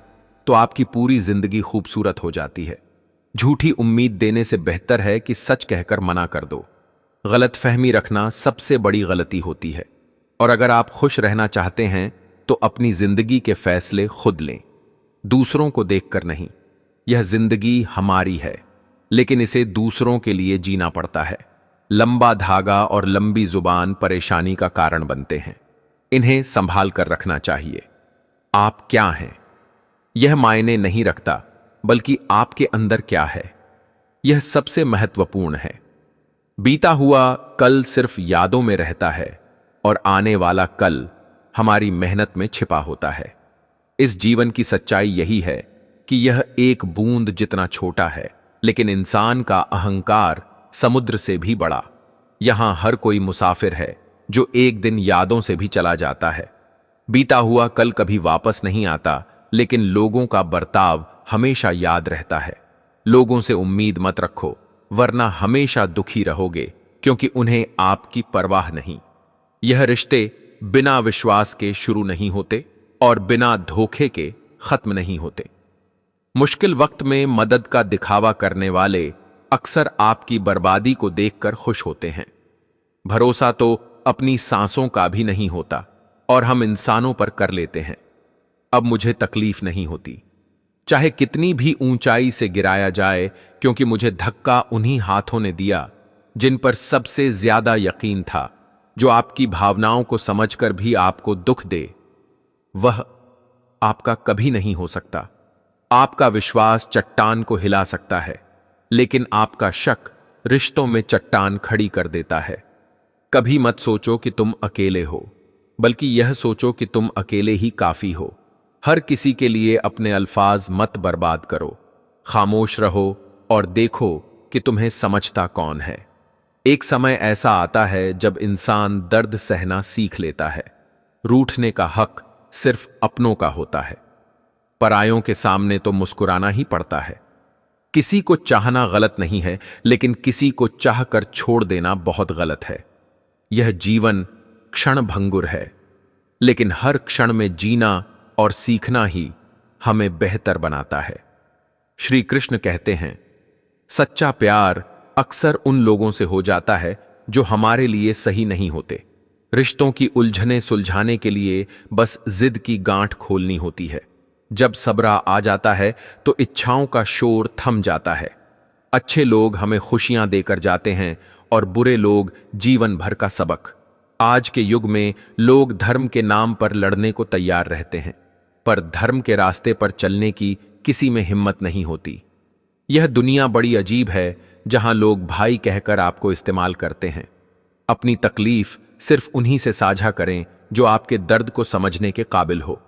तो आपकी पूरी जिंदगी खूबसूरत हो जाती है। झूठी उम्मीद देने से बेहतर है कि सच कहकर मना कर दो। गलतफहमी रखना सबसे बड़ी गलती होती है। और अगर आप खुश रहना चाहते हैं तो अपनी जिंदगी के फैसले खुद लें, दूसरों को देखकर नहीं। यह जिंदगी हमारी है, लेकिन इसे दूसरों के लिए जीना पड़ता है। लंबा धागा और लंबी जुबान परेशानी का कारण बनते हैं। इन्हें संभाल कर रखना चाहिए। आप क्या हैं यह मायने नहीं रखता, बल्कि आपके अंदर क्या है यह सबसे महत्वपूर्ण है। बीता हुआ कल सिर्फ यादों में रहता है और आने वाला कल हमारी मेहनत में छिपा होता है। इस जीवन की सच्चाई यही है कि यह एक बूंद जितना छोटा है, लेकिन इंसान का अहंकार समुद्र से भी बड़ा। यहां हर कोई मुसाफिर है जो एक दिन यादों से भी चला जाता है। बीता हुआ कल कभी वापस नहीं आता, लेकिन लोगों का बर्ताव हमेशा याद रहता है। लोगों से उम्मीद मत रखो, वरना हमेशा दुखी रहोगे, क्योंकि उन्हें आपकी परवाह नहीं। यह रिश्ते बिना विश्वास के शुरू नहीं होते और बिना धोखे के खत्म नहीं होते। मुश्किल वक्त में मदद का दिखावा करने वाले अक्सर आपकी बर्बादी को देखकर खुश होते हैं। भरोसा तो अपनी सांसों का भी नहीं होता और हम इंसानों पर कर लेते हैं। अब मुझे तकलीफ नहीं होती, चाहे कितनी भी ऊंचाई से गिराया जाए, क्योंकि मुझे धक्का उन्हीं हाथों ने दिया जिन पर सबसे ज्यादा यकीन था। जो आपकी भावनाओं को समझकर भी आपको दुख दे, वह आपका कभी नहीं हो सकता। आपका विश्वास चट्टान को हिला सकता है, लेकिन आपका शक रिश्तों में चट्टान खड़ी कर देता है। कभी मत सोचो कि तुम अकेले हो, बल्कि यह सोचो कि तुम अकेले ही काफी हो। हर किसी के लिए अपने अल्फाज मत बर्बाद करो। खामोश रहो और देखो कि तुम्हें समझता कौन है। एक समय ऐसा आता है जब इंसान दर्द सहना सीख लेता है। रूठने का हक सिर्फ अपनों का होता है। परायों के सामने तो मुस्कुराना ही पड़ता है। किसी को चाहना गलत नहीं है, लेकिन किसी को चाहकर छोड़ देना बहुत गलत है। यह जीवन क्षण भंगुर है, लेकिन हर क्षण में जीना और सीखना ही हमें बेहतर बनाता है। श्री कृष्ण कहते हैं, सच्चा प्यार अक्सर उन लोगों से हो जाता है जो हमारे लिए सही नहीं होते। रिश्तों की उलझनें सुलझाने के लिए बस जिद की गांठ खोलनी होती है। जब सब्र आ जाता है तो इच्छाओं का शोर थम जाता है। अच्छे लोग हमें खुशियां देकर जाते हैं और बुरे लोग जीवन भर का सबक। आज के युग में लोग धर्म के नाम पर लड़ने को तैयार रहते हैं, पर धर्म के रास्ते पर चलने की किसी में हिम्मत नहीं होती। यह दुनिया बड़ी अजीब है, जहां लोग भाई कहकर आपको इस्तेमाल करते हैं। अपनी तकलीफ सिर्फ उन्हीं से साझा करें जो आपके दर्द को समझने के काबिल हो।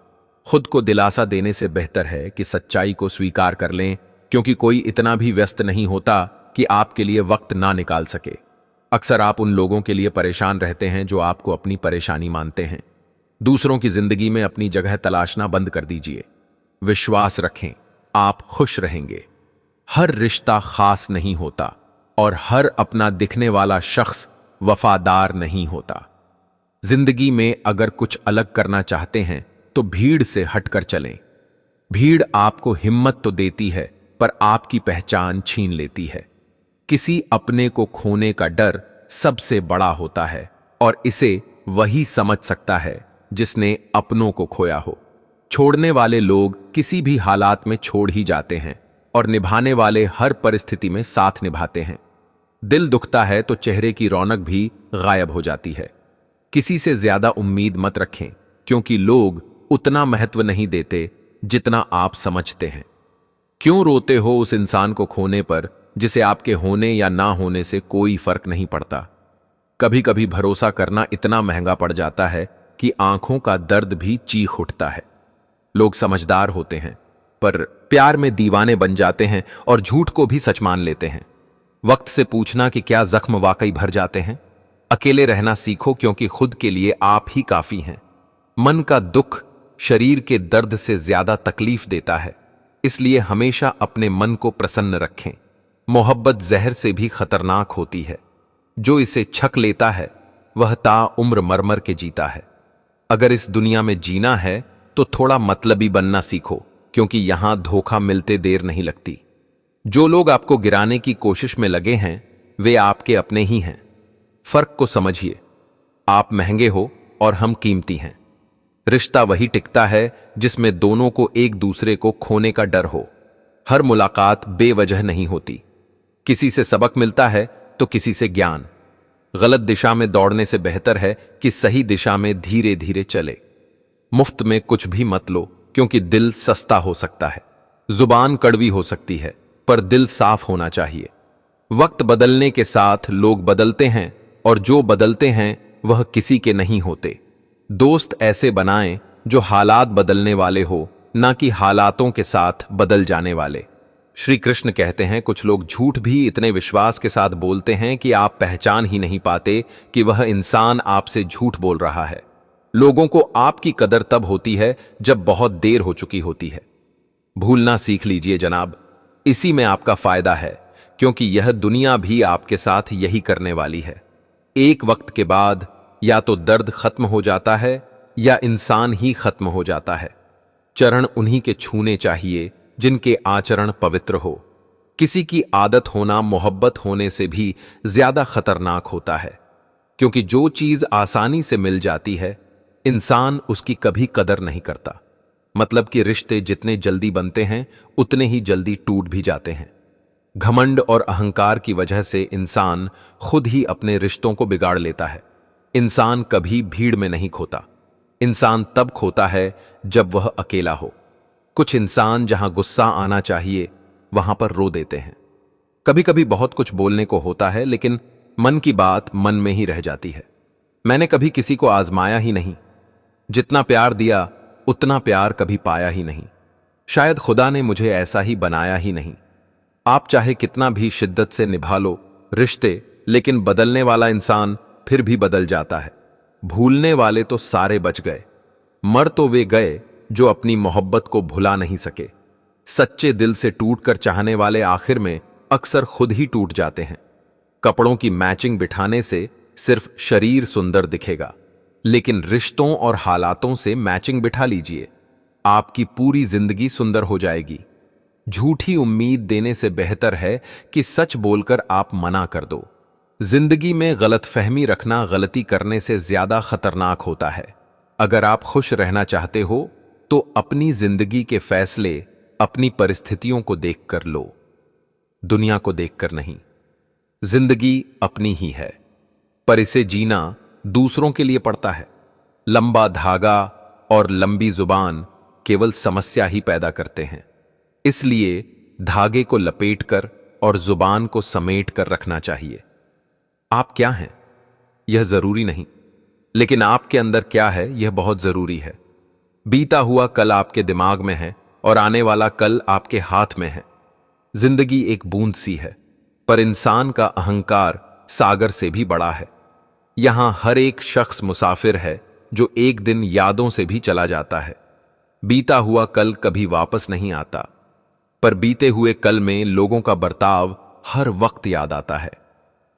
खुद को दिलासा देने से बेहतर है कि सच्चाई को स्वीकार कर लें, क्योंकि कोई इतना भी व्यस्त नहीं होता कि आपके लिए वक्त ना निकाल सके। अक्सर आप उन लोगों के लिए परेशान रहते हैं जो आपको अपनी परेशानी मानते हैं। दूसरों की जिंदगी में अपनी जगह तलाशना बंद कर दीजिए। विश्वास रखें, आप खुश रहेंगे। हर रिश्ता खास नहीं होता और हर अपना दिखने वाला शख्स वफादार नहीं होता। जिंदगी में अगर कुछ अलग करना चाहते हैं तो भीड़ से हटकर चलें। भीड़ आपको हिम्मत तो देती है, पर आपकी पहचान छीन लेती है। किसी अपने को खोने का डर सबसे बड़ा होता है और इसे वही समझ सकता है जिसने अपनों को खोया हो। छोड़ने वाले लोग किसी भी हालात में छोड़ ही जाते हैं और निभाने वाले हर परिस्थिति में साथ निभाते हैं। दिल दुखता है तो चेहरे की रौनक भी गायब हो जाती है। किसी से ज्यादा उम्मीद मत रखें, क्योंकि लोग उतना महत्व नहीं देते जितना आप समझते हैं। क्यों रोते हो उस इंसान को खोने पर जिसे आपके होने या ना होने से कोई फर्क नहीं पड़ता। कभी कभी भरोसा करना इतना महंगा पड़ जाता है कि आंखों का दर्द भी चीख उठता है। लोग समझदार होते हैं, पर प्यार में दीवाने बन जाते हैं और झूठ को भी सच मान लेते हैं। वक्त से पूछना कि क्या जख्म वाकई भर जाते हैं। अकेले रहना सीखो, क्योंकि खुद के लिए आप ही काफी हैं। मन का दुख शरीर के दर्द से ज्यादा तकलीफ देता है, इसलिए हमेशा अपने मन को प्रसन्न रखें। मोहब्बत जहर से भी खतरनाक होती है। जो इसे छक लेता है वह ताउम्र मरमर के जीता है। अगर इस दुनिया में जीना है तो थोड़ा मतलबी बनना सीखो, क्योंकि यहां धोखा मिलते देर नहीं लगती। जो लोग आपको गिराने की कोशिश में लगे हैं वे आपके अपने ही हैं। फर्क को समझिए, आप महंगे हो और हम कीमती हैं। रिश्ता वही टिकता है जिसमें दोनों को एक दूसरे को खोने का डर हो। हर मुलाकात बेवजह नहीं होती। किसी से सबक मिलता है तो किसी से ज्ञान। गलत दिशा में दौड़ने से बेहतर है कि सही दिशा में धीरे धीरे चले। मुफ्त में कुछ भी मत लो, क्योंकि दिल सस्ता हो सकता है। जुबान कड़वी हो सकती है, पर दिल साफ होना चाहिए। वक्त बदलने के साथ लोग बदलते हैं, और जो बदलते हैं वह किसी के नहीं होते। दोस्त ऐसे बनाएं जो हालात बदलने वाले हो, ना कि हालातों के साथ बदल जाने वाले। श्री कृष्ण कहते हैं, कुछ लोग झूठ भी इतने विश्वास के साथ बोलते हैं कि आप पहचान ही नहीं पाते कि वह इंसान आपसे झूठ बोल रहा है। लोगों को आपकी कदर तब होती है जब बहुत देर हो चुकी होती है। भूलना सीख लीजिए जनाब, इसी में आपका फायदा है, क्योंकि यह दुनिया भी आपके साथ यही करने वाली है। एक वक्त के बाद या तो दर्द खत्म हो जाता है या इंसान ही खत्म हो जाता है। चरण उन्हीं के छूने चाहिए जिनके आचरण पवित्र हो। किसी की आदत होना मोहब्बत होने से भी ज्यादा खतरनाक होता है, क्योंकि जो चीज आसानी से मिल जाती है इंसान उसकी कभी कदर नहीं करता। मतलब कि रिश्ते जितने जल्दी बनते हैं उतने ही जल्दी टूट भी जाते हैं। घमंड और अहंकार की वजह से इंसान खुद ही अपने रिश्तों को बिगाड़ लेता है। इंसान कभी भीड़ में नहीं खोता। इंसान तब खोता है जब वह अकेला हो। कुछ इंसान जहां गुस्सा आना चाहिए वहां पर रो देते हैं। कभी कभी बहुत कुछ बोलने को होता है, लेकिन मन की बात मन में ही रह जाती है। मैंने कभी किसी को आजमाया ही नहीं। जितना प्यार दिया उतना प्यार कभी पाया ही नहीं। शायद खुदा ने मुझे ऐसा ही बनाया ही नहीं। आप चाहे कितना भी शिद्दत से निभा लो रिश्ते, लेकिन बदलने वाला इंसान फिर भी बदल जाता है। भूलने वाले तो सारे बच गए, मर तो वे गए जो अपनी मोहब्बत को भुला नहीं सके। सच्चे दिल से टूटकर चाहने वाले आखिर में अक्सर खुद ही टूट जाते हैं। कपड़ों की मैचिंग बिठाने से सिर्फ शरीर सुंदर दिखेगा, लेकिन रिश्तों और हालातों से मैचिंग बिठा लीजिए, आपकी पूरी जिंदगी सुंदर हो जाएगी। झूठी उम्मीद देने से बेहतर है कि सच बोलकर आप मना कर दो। जिंदगी में गलतफहमी रखना गलती करने से ज्यादा खतरनाक होता है। अगर आप खुश रहना चाहते हो तो अपनी जिंदगी के फैसले अपनी परिस्थितियों को देखकर लो, दुनिया को देखकर नहीं। जिंदगी अपनी ही है, पर इसे जीना दूसरों के लिए पड़ता है। लंबा धागा और लंबी जुबान केवल समस्या ही पैदा करते हैं। इसलिए धागे को लपेटकर और जुबान को समेट कर रखना चाहिए। आप क्या हैं यह जरूरी नहीं, लेकिन आपके अंदर क्या है यह बहुत जरूरी है। बीता हुआ कल आपके दिमाग में है और आने वाला कल आपके हाथ में है। जिंदगी एक बूंद सी है, पर इंसान का अहंकार सागर से भी बड़ा है। यहां हर एक शख्स मुसाफिर है जो एक दिन यादों से भी चला जाता है। बीता हुआ कल कभी वापस नहीं आता, पर बीते हुए कल में लोगों का बर्ताव हर वक्त याद आता है।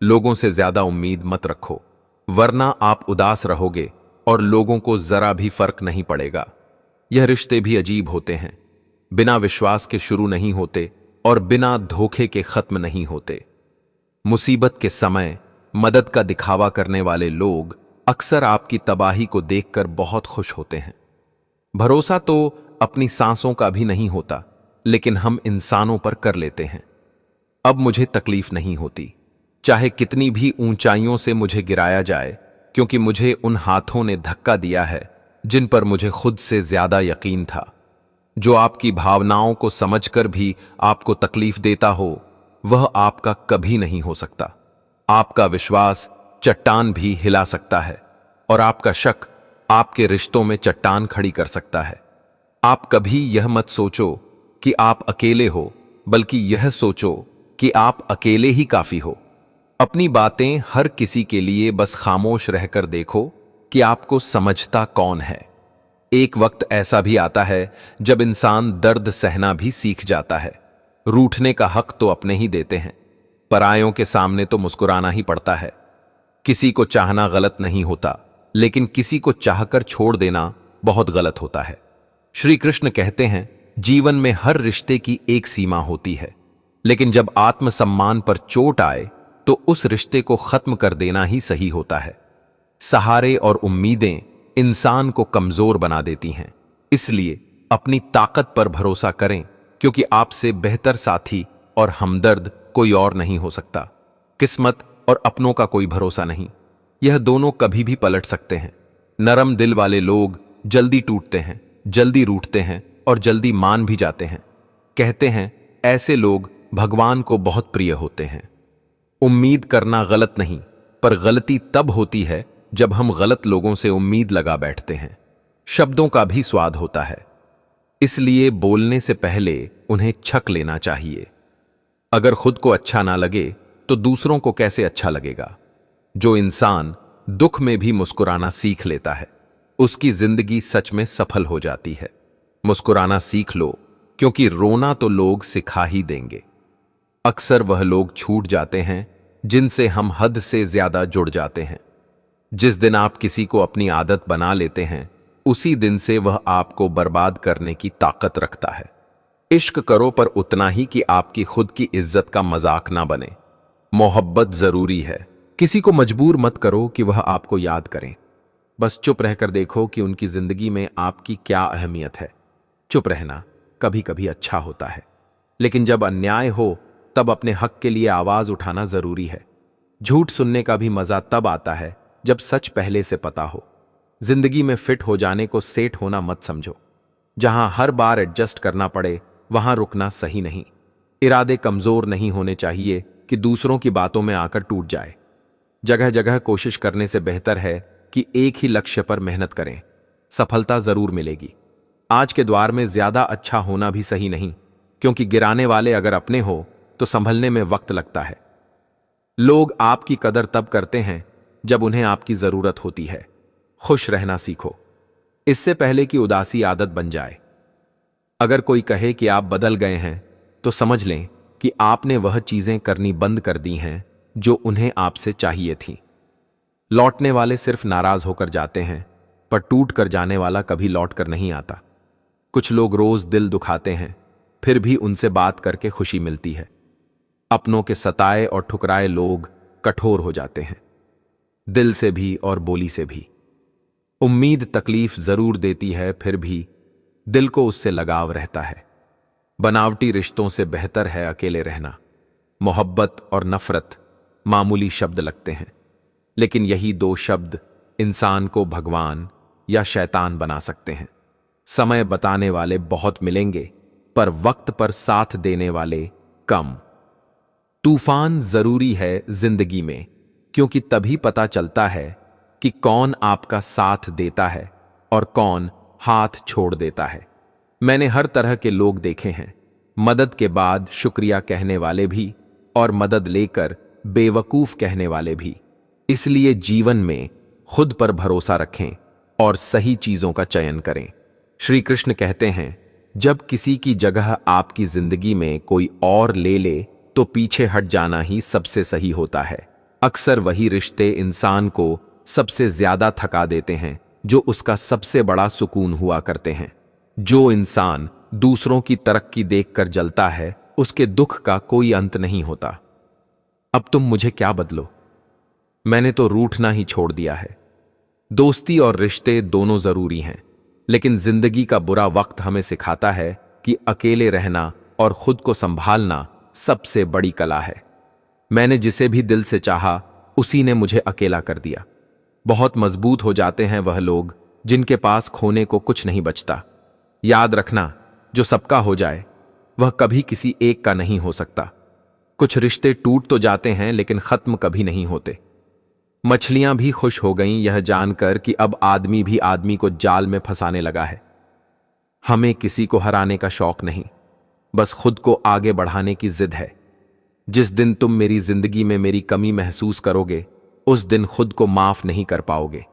लोगों से ज्यादा उम्मीद मत रखो, वरना आप उदास रहोगे और लोगों को जरा भी फर्क नहीं पड़ेगा। यह रिश्ते भी अजीब होते हैं, बिना विश्वास के शुरू नहीं होते और बिना धोखे के खत्म नहीं होते। मुसीबत के समय मदद का दिखावा करने वाले लोग अक्सर आपकी तबाही को देखकर बहुत खुश होते हैं। भरोसा तो अपनी सांसों का भी नहीं होता, लेकिन हम इंसानों पर कर लेते हैं। अब मुझे तकलीफ नहीं होती, चाहे कितनी भी ऊंचाइयों से मुझे गिराया जाए, क्योंकि मुझे उन हाथों ने धक्का दिया है जिन पर मुझे खुद से ज्यादा यकीन था। जो आपकी भावनाओं को समझकर भी आपको तकलीफ देता हो, वह आपका कभी नहीं हो सकता। आपका विश्वास चट्टान भी हिला सकता है और आपका शक आपके रिश्तों में चट्टान खड़ी कर सकता है। आप कभी यह मत सोचो कि आप अकेले हो, बल्कि यह सोचो कि आप अकेले ही काफी हो। अपनी बातें हर किसी के लिए बस खामोश रहकर देखो कि आपको समझता कौन है। एक वक्त ऐसा भी आता है जब इंसान दर्द सहना भी सीख जाता है। रूठने का हक तो अपने ही देते हैं, परायों के सामने तो मुस्कुराना ही पड़ता है। किसी को चाहना गलत नहीं होता, लेकिन किसी को चाहकर छोड़ देना बहुत गलत होता है। श्री कृष्ण कहते हैं, जीवन में हर रिश्ते की एक सीमा होती है, लेकिन जब आत्मसम्मान पर चोट आए तो उस रिश्ते को खत्म कर देना ही सही होता है। सहारे और उम्मीदें इंसान को कमजोर बना देती हैं। इसलिए अपनी ताकत पर भरोसा करें, क्योंकि आपसे बेहतर साथी और हमदर्द कोई और नहीं हो सकता। किस्मत और अपनों का कोई भरोसा नहीं, यह दोनों कभी भी पलट सकते हैं। नरम दिल वाले लोग जल्दी टूटते हैं, जल्दी रूठते हैं और जल्दी मान भी जाते हैं। कहते हैं ऐसे लोग भगवान को बहुत प्रिय होते हैं। उम्मीद करना गलत नहीं, पर गलती तब होती है जब हम गलत लोगों से उम्मीद लगा बैठते हैं। शब्दों का भी स्वाद होता है, इसलिए बोलने से पहले उन्हें छक लेना चाहिए। अगर खुद को अच्छा ना लगे तो दूसरों को कैसे अच्छा लगेगा। जो इंसान दुख में भी मुस्कुराना सीख लेता है, उसकी जिंदगी सच में सफल हो जाती है। मुस्कुराना सीख लो, क्योंकि रोना तो लोग सिखा ही देंगे। अक्सर वह लोग छूट जाते हैं जिनसे हम हद से ज्यादा जुड़ जाते हैं। जिस दिन आप किसी को अपनी आदत बना लेते हैं, उसी दिन से वह आपको बर्बाद करने की ताकत रखता है। इश्क करो, पर उतना ही कि आपकी खुद की इज्जत का मजाक ना बने। मोहब्बत जरूरी है, किसी को मजबूर मत करो कि वह आपको याद करें। बस चुप रहकर देखो कि उनकी जिंदगी में आपकी क्या अहमियत है। चुप रहना कभी कभी अच्छा होता है, लेकिन जब अन्याय हो तब अपने हक के लिए आवाज उठाना जरूरी है। झूठ सुनने का भी मजा तब आता है जब सच पहले से पता हो। जिंदगी में फिट हो जाने को सेट होना मत समझो। जहां हर बार एडजस्ट करना पड़े, वहां रुकना सही नहीं। इरादे कमजोर नहीं होने चाहिए कि दूसरों की बातों में आकर टूट जाए। जगह जगह कोशिश करने से बेहतर है कि एक ही लक्ष्य पर मेहनत करें। सफलता जरूर मिलेगी। आज के द्वार में ज्यादा अच्छा होना भी सही नहीं, क्योंकि गिराने वाले अगर अपने हो तो संभलने में वक्त लगता है। लोग आपकी कदर तब करते हैं जब उन्हें आपकी जरूरत होती है। खुश रहना सीखो, इससे पहले कि उदासी आदत बन जाए। अगर कोई कहे कि आप बदल गए हैं, तो समझ लें कि आपने वह चीजें करनी बंद कर दी हैं जो उन्हें आपसे चाहिए थी। लौटने वाले सिर्फ नाराज होकर जाते हैं, पर टूट कर जाने वाला कभी लौट कर नहीं आता। कुछ लोग रोज दिल दुखाते हैं, फिर भी उनसे बात करके खुशी मिलती है। अपनों के सताए और ठुकराए लोग कठोर हो जाते हैं, दिल से भी और बोली से भी। उम्मीद तकलीफ जरूर देती है, फिर भी दिल को उससे लगाव रहता है। बनावटी रिश्तों से बेहतर है अकेले रहना। मोहब्बत और नफरत मामूली शब्द लगते हैं, लेकिन यही दो शब्द इंसान को भगवान या शैतान बना सकते हैं। समय बताने वाले बहुत मिलेंगे, पर वक्त पर साथ देने वाले कम। तूफान जरूरी है जिंदगी में, क्योंकि तभी पता चलता है कि कौन आपका साथ देता है और कौन हाथ छोड़ देता है। मैंने हर तरह के लोग देखे हैं, मदद के बाद शुक्रिया कहने वाले भी और मदद लेकर बेवकूफ कहने वाले भी। इसलिए जीवन में खुद पर भरोसा रखें और सही चीजों का चयन करें। श्री कृष्ण कहते हैं, जब किसी की जगह आपकी जिंदगी में कोई और ले ले तो पीछे हट जाना ही सबसे सही होता है। अक्सर वही रिश्ते इंसान को सबसे ज्यादा थका देते हैं जो उसका सबसे बड़ा सुकून हुआ करते हैं। जो इंसान दूसरों की तरक्की देखकर जलता है, उसके दुख का कोई अंत नहीं होता। अब तुम मुझे क्या बदलो, मैंने तो रूठना ही छोड़ दिया है। दोस्ती और रिश्ते दोनों जरूरी हैं, लेकिन जिंदगी का बुरा वक्त हमें सिखाता है कि अकेले रहना और खुद को संभालना सबसे बड़ी कला है। मैंने जिसे भी दिल से चाहा, उसी ने मुझे अकेला कर दिया। बहुत मजबूत हो जाते हैं वह लोग जिनके पास खोने को कुछ नहीं बचता। याद रखना, जो सबका हो जाए वह कभी किसी एक का नहीं हो सकता। कुछ रिश्ते टूट तो जाते हैं, लेकिन खत्म कभी नहीं होते। मछलियां भी खुश हो गईं यह जानकर कि अब आदमी भी आदमी को जाल में फंसाने लगा है। हमें किसी को हराने का शौक नहीं, बस खुद को आगे बढ़ाने की जिद है। जिस दिन तुम मेरी जिंदगी में मेरी कमी महसूस करोगे, उस दिन खुद को माफ नहीं कर पाओगे।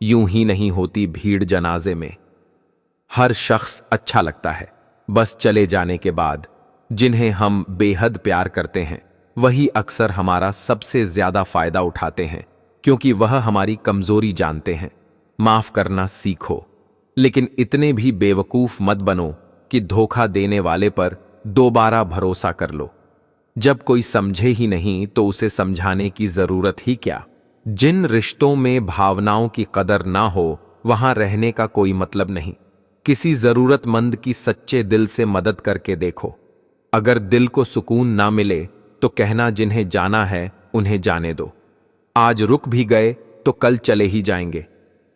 यूं ही नहीं होती भीड़ जनाजे में। हर शख्स अच्छा लगता है, बस चले जाने के बाद। जिन्हें हम बेहद प्यार करते हैं, वही अक्सर हमारा सबसे ज्यादा फायदा उठाते हैं, क्योंकि वह हमारी कमजोरी जानते हैं। माफ करना सीखो, लेकिन इतने भी बेवकूफ मत बनो कि धोखा देने वाले पर दोबारा भरोसा कर लो। जब कोई समझे ही नहीं तो उसे समझाने की जरूरत ही क्या। जिन रिश्तों में भावनाओं की कदर ना हो, वहां रहने का कोई मतलब नहीं। किसी जरूरतमंद की सच्चे दिल से मदद करके देखो। अगर दिल को सुकून ना मिले तो कहना, जिन्हें जाना है उन्हें जाने दो। आज रुक भी गए तो कल चले ही जाएंगे।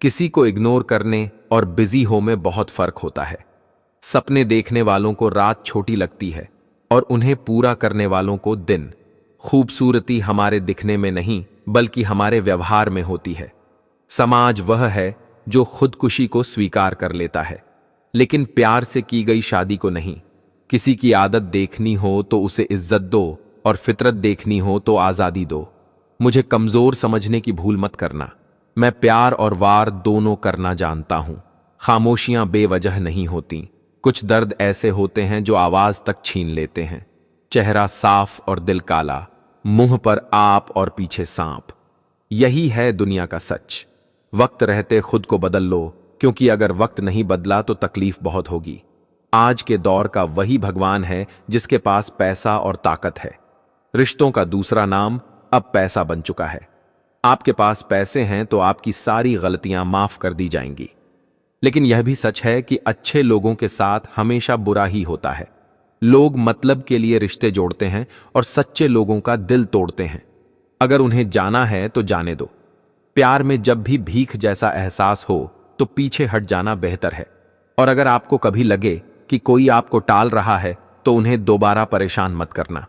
किसी को इग्नोर करने और बिजी हो में बहुत फर्क होता है। सपने देखने वालों को रात छोटी लगती है और उन्हें पूरा करने वालों को दिन। खूबसूरती हमारे दिखने में नहीं, बल्कि हमारे व्यवहार में होती है। समाज वह है जो खुदकुशी को स्वीकार कर लेता है, लेकिन प्यार से की गई शादी को नहीं। किसी की आदत देखनी हो तो उसे इज्जत दो, और फितरत देखनी हो तो आजादी दो। मुझे कमजोर समझने की भूल मत करना। मैं प्यार और वार दोनों करना जानता हूं। खामोशियां बेवजह नहीं होती। कुछ दर्द ऐसे होते हैं जो आवाज तक छीन लेते हैं। चेहरा साफ और दिल काला, मुंह पर आप और पीछे सांप। यही है दुनिया का सच। वक्त रहते खुद को बदल लो, क्योंकि अगर वक्त नहीं बदला तो तकलीफ बहुत होगी। आज के दौर का वही भगवान है जिसके पास पैसा और ताकत है। रिश्तों का दूसरा नाम अब पैसा बन चुका है। आपके पास पैसे हैं तो आपकी सारी गलतियां माफ कर दी जाएंगी। लेकिन यह भी सच है कि अच्छे लोगों के साथ हमेशा बुरा ही होता है। लोग मतलब के लिए रिश्ते जोड़ते हैं और सच्चे लोगों का दिल तोड़ते हैं। अगर उन्हें जाना है तो जाने दो। प्यार में जब भी भीख जैसा एहसास हो तो पीछे हट जाना बेहतर है। और अगर आपको कभी लगे कि कोई आपको टाल रहा है तो उन्हें दोबारा परेशान मत करना।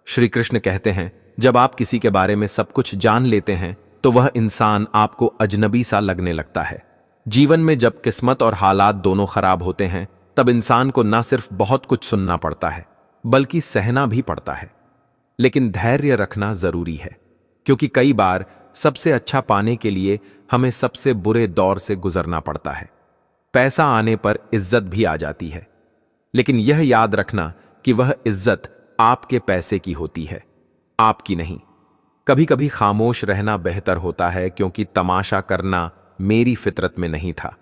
श्री कृष्ण कहते हैं, जब आप किसी के बारे में सब कुछ जान लेते हैं तो वह इंसान आपको अजनबी सा लगने लगता है। जीवन में जब किस्मत और हालात दोनों खराब होते हैं, तब इंसान को न सिर्फ बहुत कुछ सुनना पड़ता है, बल्कि सहना भी पड़ता है। लेकिन धैर्य रखना जरूरी है, क्योंकि कई बार सबसे अच्छा पाने के लिए हमें सबसे बुरे दौर से गुजरना पड़ता है। पैसा आने पर इज्जत भी आ जाती है, लेकिन यह याद रखना कि वह इज्जत आपके पैसे की होती है, आपकी नहीं। कभी कभी खामोश रहना बेहतर होता है, क्योंकि तमाशा करना मेरी फितरत में नहीं था।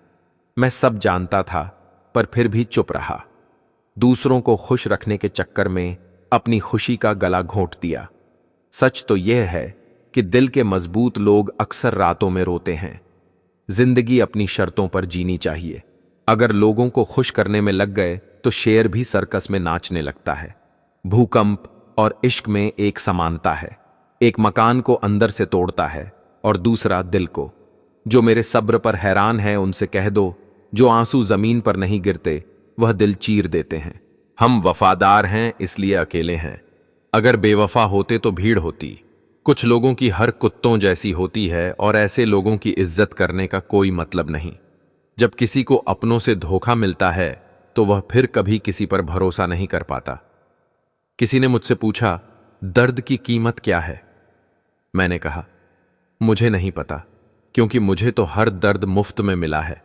मैं सब जानता था, पर फिर भी चुप रहा। दूसरों को खुश रखने के चक्कर में अपनी खुशी का गला घोंट दिया। सच तो यह है कि दिल के मजबूत लोग अक्सर रातों में रोते हैं। जिंदगी अपनी शर्तों पर जीनी चाहिए। अगर लोगों को खुश करने में लग गए तो शेर भी सर्कस में नाचने लगता है। भूकंप और इश्क में एक समानता है। एक मकान को अंदर से तोड़ता है और दूसरा दिल को। जो मेरे सब्र पर हैरान है उनसे कह दो, जो आंसू जमीन पर नहीं गिरते वह दिल चीर देते हैं। हम वफादार हैं इसलिए अकेले हैं। अगर बेवफा होते तो भीड़ होती। कुछ लोगों की हर कुत्तों जैसी होती है और ऐसे लोगों की इज्जत करने का कोई मतलब नहीं। जब किसी को अपनों से धोखा मिलता है तो वह फिर कभी किसी पर भरोसा नहीं कर पाता। किसी ने मुझसे पूछा, दर्द की कीमत क्या है? मैंने कहा, मुझे नहीं पता, क्योंकि मुझे तो हर दर्द मुफ्त में मिला है।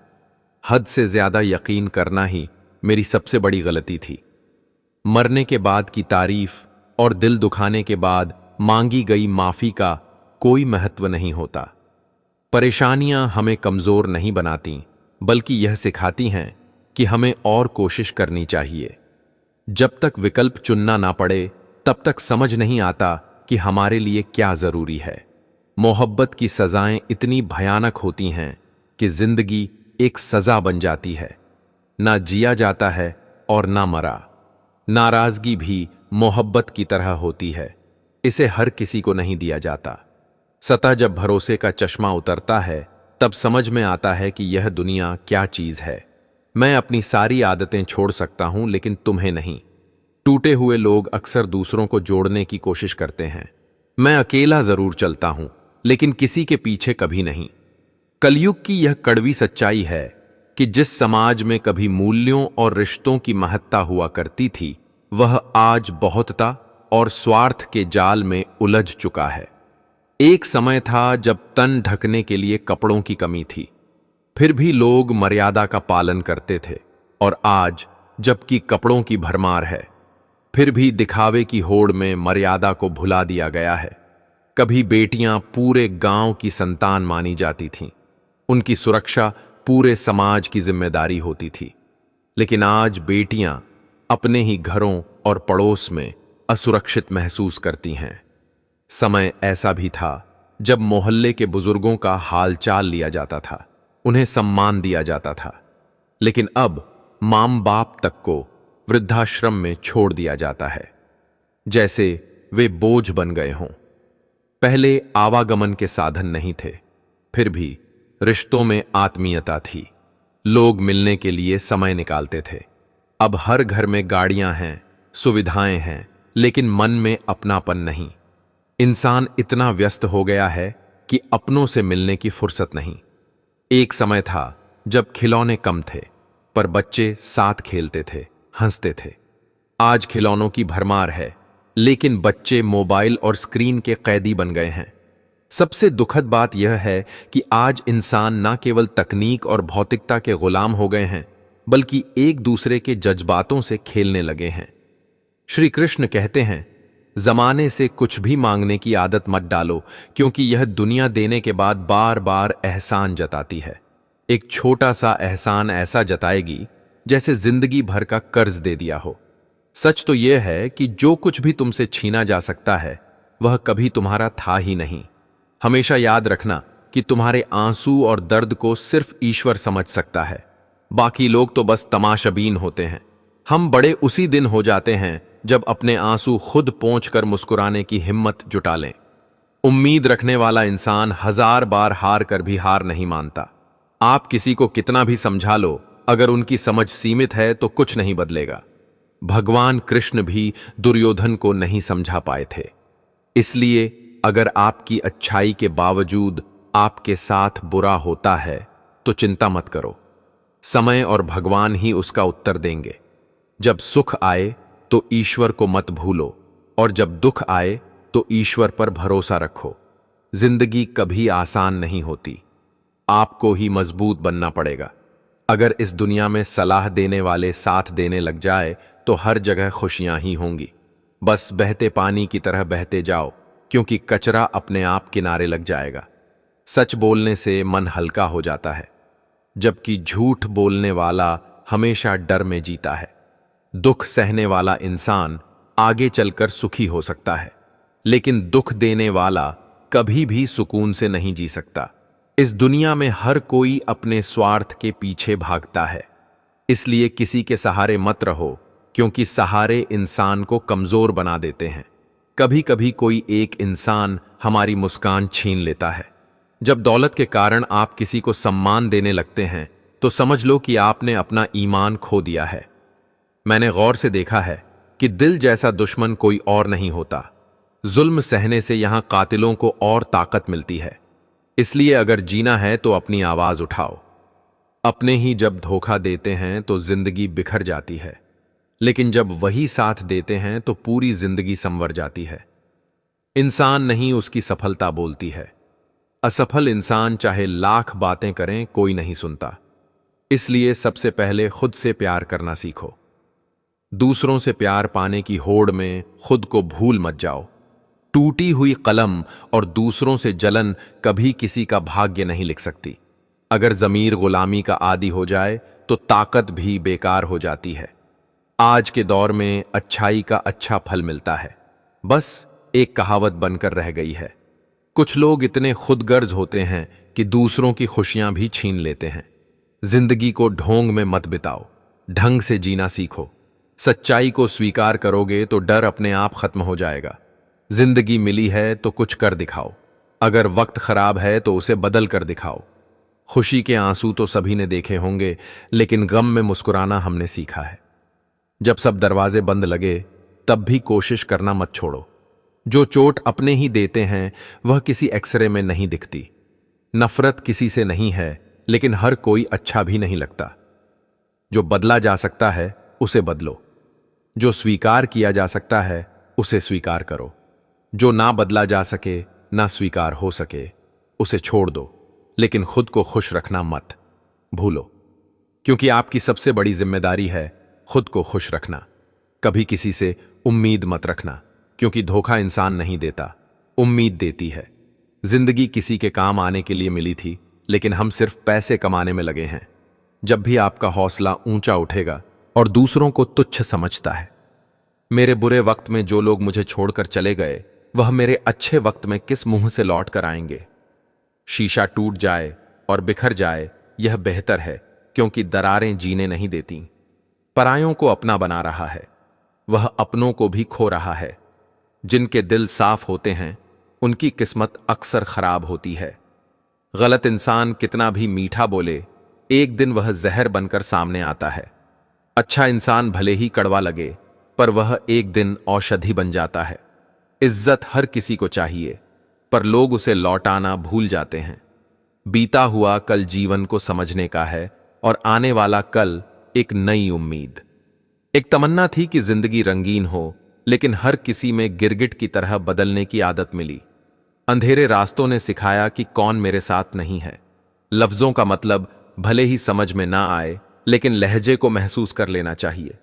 हद से ज्यादा यकीन करना ही मेरी सबसे बड़ी गलती थी। मरने के बाद की तारीफ और दिल दुखाने के बाद मांगी गई माफी का कोई महत्व नहीं होता। परेशानियां हमें कमजोर नहीं बनाती, बल्कि यह सिखाती हैं कि हमें और कोशिश करनी चाहिए। जब तक विकल्प चुनना ना पड़े तब तक समझ नहीं आता कि हमारे लिए क्या जरूरी है। मोहब्बत की सजाएं इतनी भयानक होती हैं कि जिंदगी एक सजा बन जाती है। ना जिया जाता है और ना मरा। नाराजगी भी मोहब्बत की तरह होती है, इसे हर किसी को नहीं दिया जाता। सतह जब भरोसे का चश्मा उतरता है तब समझ में आता है कि यह दुनिया क्या चीज है। मैं अपनी सारी आदतें छोड़ सकता हूं, लेकिन तुम्हें नहीं। टूटे हुए लोग अक्सर दूसरों को जोड़ने की कोशिश करते हैं। मैं अकेला जरूर चलता हूं, लेकिन किसी के पीछे कभी नहीं। कलयुग की यह कड़वी सच्चाई है कि जिस समाज में कभी मूल्यों और रिश्तों की महत्ता हुआ करती थी, वह आज बहुतता और स्वार्थ के जाल में उलझ चुका है। एक समय था जब तन ढकने के लिए कपड़ों की कमी थी, फिर भी लोग मर्यादा का पालन करते थे। और आज जबकि कपड़ों की भरमार है, फिर भी दिखावे की होड़ में मर्यादा को भुला दिया गया है। कभी बेटियां पूरे गांव की संतान मानी जाती थीं। उनकी सुरक्षा पूरे समाज की जिम्मेदारी होती थी। लेकिन आज बेटियां अपने ही घरों और पड़ोस में असुरक्षित महसूस करती हैं। समय ऐसा भी था जब मोहल्ले के बुजुर्गों का हालचाल लिया जाता था, उन्हें सम्मान दिया जाता था। लेकिन अब मां बाप तक को वृद्धाश्रम में छोड़ दिया जाता है, जैसे वे बोझ बन गए हों। पहले आवागमन के साधन नहीं थे, फिर भी रिश्तों में आत्मीयता थी। लोग मिलने के लिए समय निकालते थे। अब हर घर में गाड़ियां हैं, सुविधाएं हैं, लेकिन मन में अपनापन नहीं। इंसान इतना व्यस्त हो गया है कि अपनों से मिलने की फुर्सत नहीं। एक समय था जब खिलौने कम थे, पर बच्चे साथ खेलते थे, हंसते थे। आज खिलौनों की भरमार है, लेकिन बच्चे मोबाइल और स्क्रीन के कैदी बन गए हैं। सबसे दुखद बात यह है कि आज इंसान न केवल तकनीक और भौतिकता के गुलाम हो गए हैं, बल्कि एक दूसरे के जज्बातों से खेलने लगे हैं। श्री कृष्ण कहते हैं, जमाने से कुछ भी मांगने की आदत मत डालो, क्योंकि यह दुनिया देने के बाद बार बार एहसान जताती है। एक छोटा सा एहसान ऐसा जताएगी जैसे जिंदगी भर का कर्ज दे दिया हो। सच तो यह है कि जो कुछ भी तुमसे छीना जा सकता है वह कभी तुम्हारा था ही नहीं। हमेशा याद रखना कि तुम्हारे आंसू और दर्द को सिर्फ ईश्वर समझ सकता है। बाकी लोग तो बस तमाशाबीन होते हैं। हम बड़े उसी दिन हो जाते हैं जब अपने आंसू खुद पोंछकर मुस्कुराने की हिम्मत जुटा लें। उम्मीद रखने वाला इंसान 1000 बार हार कर भी हार नहीं मानता। आप किसी को कितना भी समझा लो, अगर उनकी समझ सीमित है तो कुछ नहीं बदलेगा। भगवान कृष्ण भी दुर्योधन को नहीं समझा पाए थे। इसलिए अगर आपकी अच्छाई के बावजूद आपके साथ बुरा होता है तो चिंता मत करो। समय और भगवान ही उसका उत्तर देंगे। जब सुख आए तो ईश्वर को मत भूलो, और जब दुख आए तो ईश्वर पर भरोसा रखो। जिंदगी कभी आसान नहीं होती, आपको ही मजबूत बनना पड़ेगा। अगर इस दुनिया में सलाह देने वाले साथ देने लग जाए तो हर जगह खुशियां ही होंगी। बस बहते पानी की तरह बहते जाओ, क्योंकि कचरा अपने आप किनारे लग जाएगा। सच बोलने से मन हल्का हो जाता है, जबकि झूठ बोलने वाला हमेशा डर में जीता है। दुख सहने वाला इंसान आगे चलकर सुखी हो सकता है, लेकिन दुख देने वाला कभी भी सुकून से नहीं जी सकता। इस दुनिया में हर कोई अपने स्वार्थ के पीछे भागता है, इसलिए किसी के सहारे मत रहो, क्योंकि सहारे इंसान को कमजोर बना देते हैं। कभी कभी कोई एक इंसान हमारी मुस्कान छीन लेता है। जब दौलत के कारण आप किसी को सम्मान देने लगते हैं तो समझ लो कि आपने अपना ईमान खो दिया है। मैंने गौर से देखा है कि दिल जैसा दुश्मन कोई और नहीं होता। जुल्म सहने से यहां कातिलों को और ताकत मिलती है। इसलिए अगर जीना है तो अपनी आवाज उठाओ। अपने ही जब धोखा देते हैं तो जिंदगी बिखर जाती है, लेकिन जब वही साथ देते हैं तो पूरी जिंदगी संवर जाती है। इंसान नहीं, उसकी सफलता बोलती है। असफल इंसान चाहे लाख बातें करें, कोई नहीं सुनता। इसलिए सबसे पहले खुद से प्यार करना सीखो। दूसरों से प्यार पाने की होड़ में खुद को भूल मत जाओ। टूटी हुई कलम और दूसरों से जलन कभी किसी का भाग्य नहीं लिख सकती। अगर जमीर गुलामी का आदी हो जाए तो ताकत भी बेकार हो जाती है। आज के दौर में अच्छाई का अच्छा फल मिलता है, बस एक कहावत बनकर रह गई है। कुछ लोग इतने खुदगर्ज होते हैं कि दूसरों की खुशियां भी छीन लेते हैं। जिंदगी को ढोंग में मत बिताओ, ढंग से जीना सीखो। सच्चाई को स्वीकार करोगे तो डर अपने आप खत्म हो जाएगा। जिंदगी मिली है तो कुछ कर दिखाओ। अगर वक्त खराब है तो उसे बदल कर दिखाओ। खुशी के आंसू तो सभी ने देखे होंगे, लेकिन गम में मुस्कुराना हमने सीखा है। जब सब दरवाजे बंद लगे तब भी कोशिश करना मत छोड़ो। जो चोट अपने ही देते हैं वह किसी एक्सरे में नहीं दिखती। नफरत किसी से नहीं है, लेकिन हर कोई अच्छा भी नहीं लगता। जो बदला जा सकता है उसे बदलो। जो स्वीकार किया जा सकता है उसे स्वीकार करो। जो ना बदला जा सके, ना स्वीकार हो सके, उसे छोड़ दो। लेकिन खुद को खुश रखना मत भूलो, क्योंकि आपकी सबसे बड़ी जिम्मेदारी है खुद को खुश रखना। कभी किसी से उम्मीद मत रखना, क्योंकि धोखा इंसान नहीं देता, उम्मीद देती है। जिंदगी किसी के काम आने के लिए मिली थी, लेकिन हम सिर्फ पैसे कमाने में लगे हैं। जब भी आपका हौसला ऊंचा उठेगा और दूसरों को तुच्छ समझता है। मेरे बुरे वक्त में जो लोग मुझे छोड़कर चले गए, वह मेरे अच्छे वक्त में किस मुंह से लौट कर आएंगे। शीशा टूट जाए और बिखर जाए यह बेहतर है, क्योंकि दरारें जीने नहीं देती। परायों को अपना बना रहा है, वह अपनों को भी खो रहा है। जिनके दिल साफ होते हैं उनकी किस्मत अक्सर खराब होती है। गलत इंसान कितना भी मीठा बोले, एक दिन वह जहर बनकर सामने आता है। अच्छा इंसान भले ही कड़वा लगे, पर वह एक दिन औषधि बन जाता है। इज्जत हर किसी को चाहिए, पर लोग उसे लौटाना भूल जाते हैं। बीता हुआ कल जीवन को समझने का है, और आने वाला कल एक नई उम्मीद। एक तमन्ना थी कि जिंदगी रंगीन हो, लेकिन हर किसी में गिरगिट की तरह बदलने की आदत मिली। अंधेरे रास्तों ने सिखाया कि कौन मेरे साथ नहीं है। लफ्जों का मतलब भले ही समझ में ना आए, लेकिन लहजे को महसूस कर लेना चाहिए।